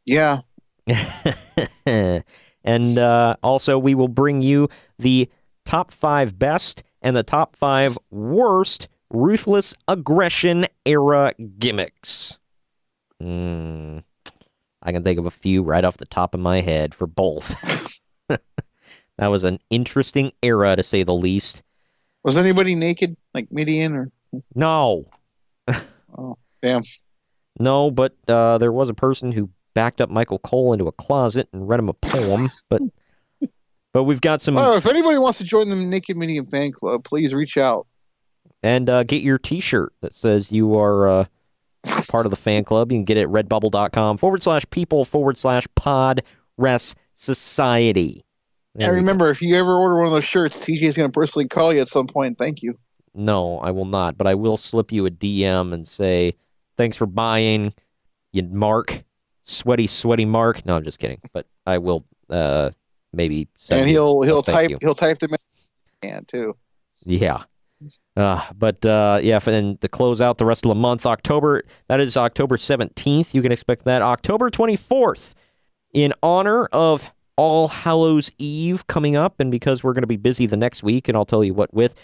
Yeah. And also, we will bring you the top 5 best and the top 5 worst Ruthless Aggression era gimmicks. I can think of a few right off the top of my head for both. That was an interesting era, to say the least. Was anybody naked, like Midian? Or No. Oh, damn. No, but there was a person who backed up Michael Cole into a closet and read him a poem. But we've got some... Oh, if anybody wants to join the Naked Midian fan club, please reach out. And get your t-shirt that says you are part of the fan club. You can get it at redbubble.com/people/pod society. And remember, if you ever order one of those shirts, TJ is going to personally call you at some point. Thank you. No, I will not, but I will slip you a DM and say, thanks for buying, you Mark. Sweaty Mark. No, I'm just kidding. But I will maybe send and you he'll type you. He'll type the message too. Yeah. And to close out the rest of the month, October 17th, you can expect that. October 24th, in honor of All Hallows Eve coming up, and because we're going to be busy the next week, and I'll tell you what with,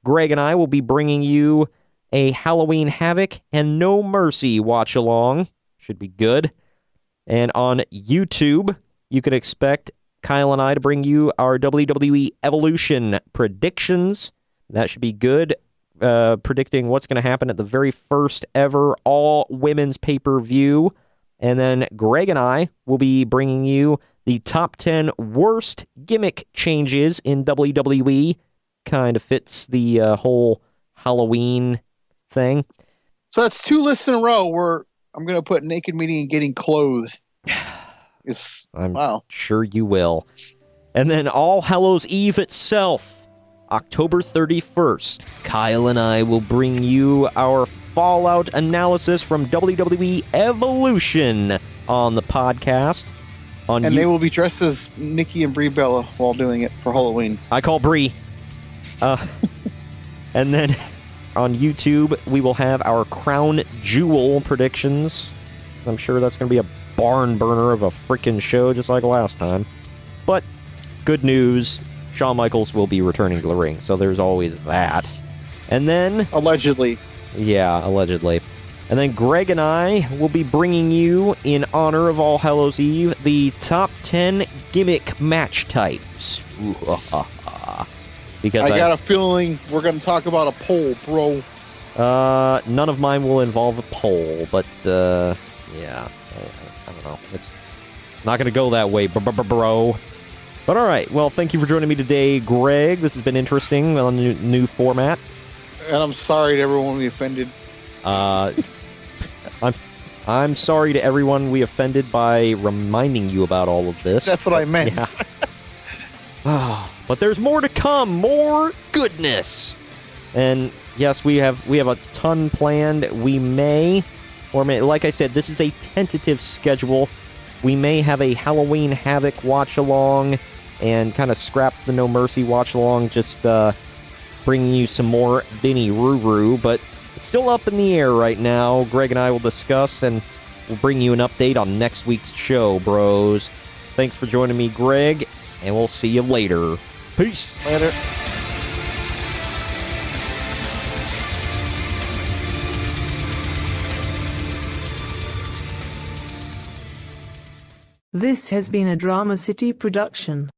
Greg and I will be bringing you a Halloween Havoc and No Mercy watch-along. Should be good. And on YouTube, you can expect Kyle and I to bring you our WWE Evolution predictions. That should be good. Predicting what's going to happen at the very first ever all-women's pay-per-view. And then Greg and I will be bringing you the top 10 worst gimmick changes in WWE. Kind of fits the whole Halloween thing. So that's 2 lists in a row where I'm going to put Naked Midian getting clothed. I'm sure you will. And then All Hallows Eve itself, October 31st. Kyle and I will bring you our Fallout analysis from WWE Evolution on the podcast. They will be dressed as Nikki and Brie Bella while doing it for Halloween. I call Brie. And then on YouTube, we will have our Crown Jewel predictions. I'm sure that's going to be a barn burner of a freaking show just like last time. But good news, Shawn Michaels will be returning to the ring, so there's always that. And then... Allegedly. Yeah, allegedly. And then Greg and I will be bringing you, in honor of All Hallows Eve, the top 10 gimmick match types. Because I got a feeling we're going to talk about a poll, bro. None of mine will involve a poll, but yeah. I don't know. It's not going to go that way, bro. But all right. Well, thank you for joining me today, Greg. This has been interesting on the new format. And I'm sorry to everyone we offended. I'm sorry to everyone we offended by reminding you about all of this. That's what I meant. Yeah. But there's more to come. More goodness. And yes, we have a ton planned. We may, like I said, this is a tentative schedule. We may have a Halloween Havoc watch-along and kind of scrap the No Mercy watch-along, just bringing you some more Vinny Ruru, but it's still up in the air right now. Greg and I will discuss, and we'll bring you an update on next week's show, bros. Thanks for joining me, Greg, and we'll see you later. Peace. Later. This has been a Drama City production.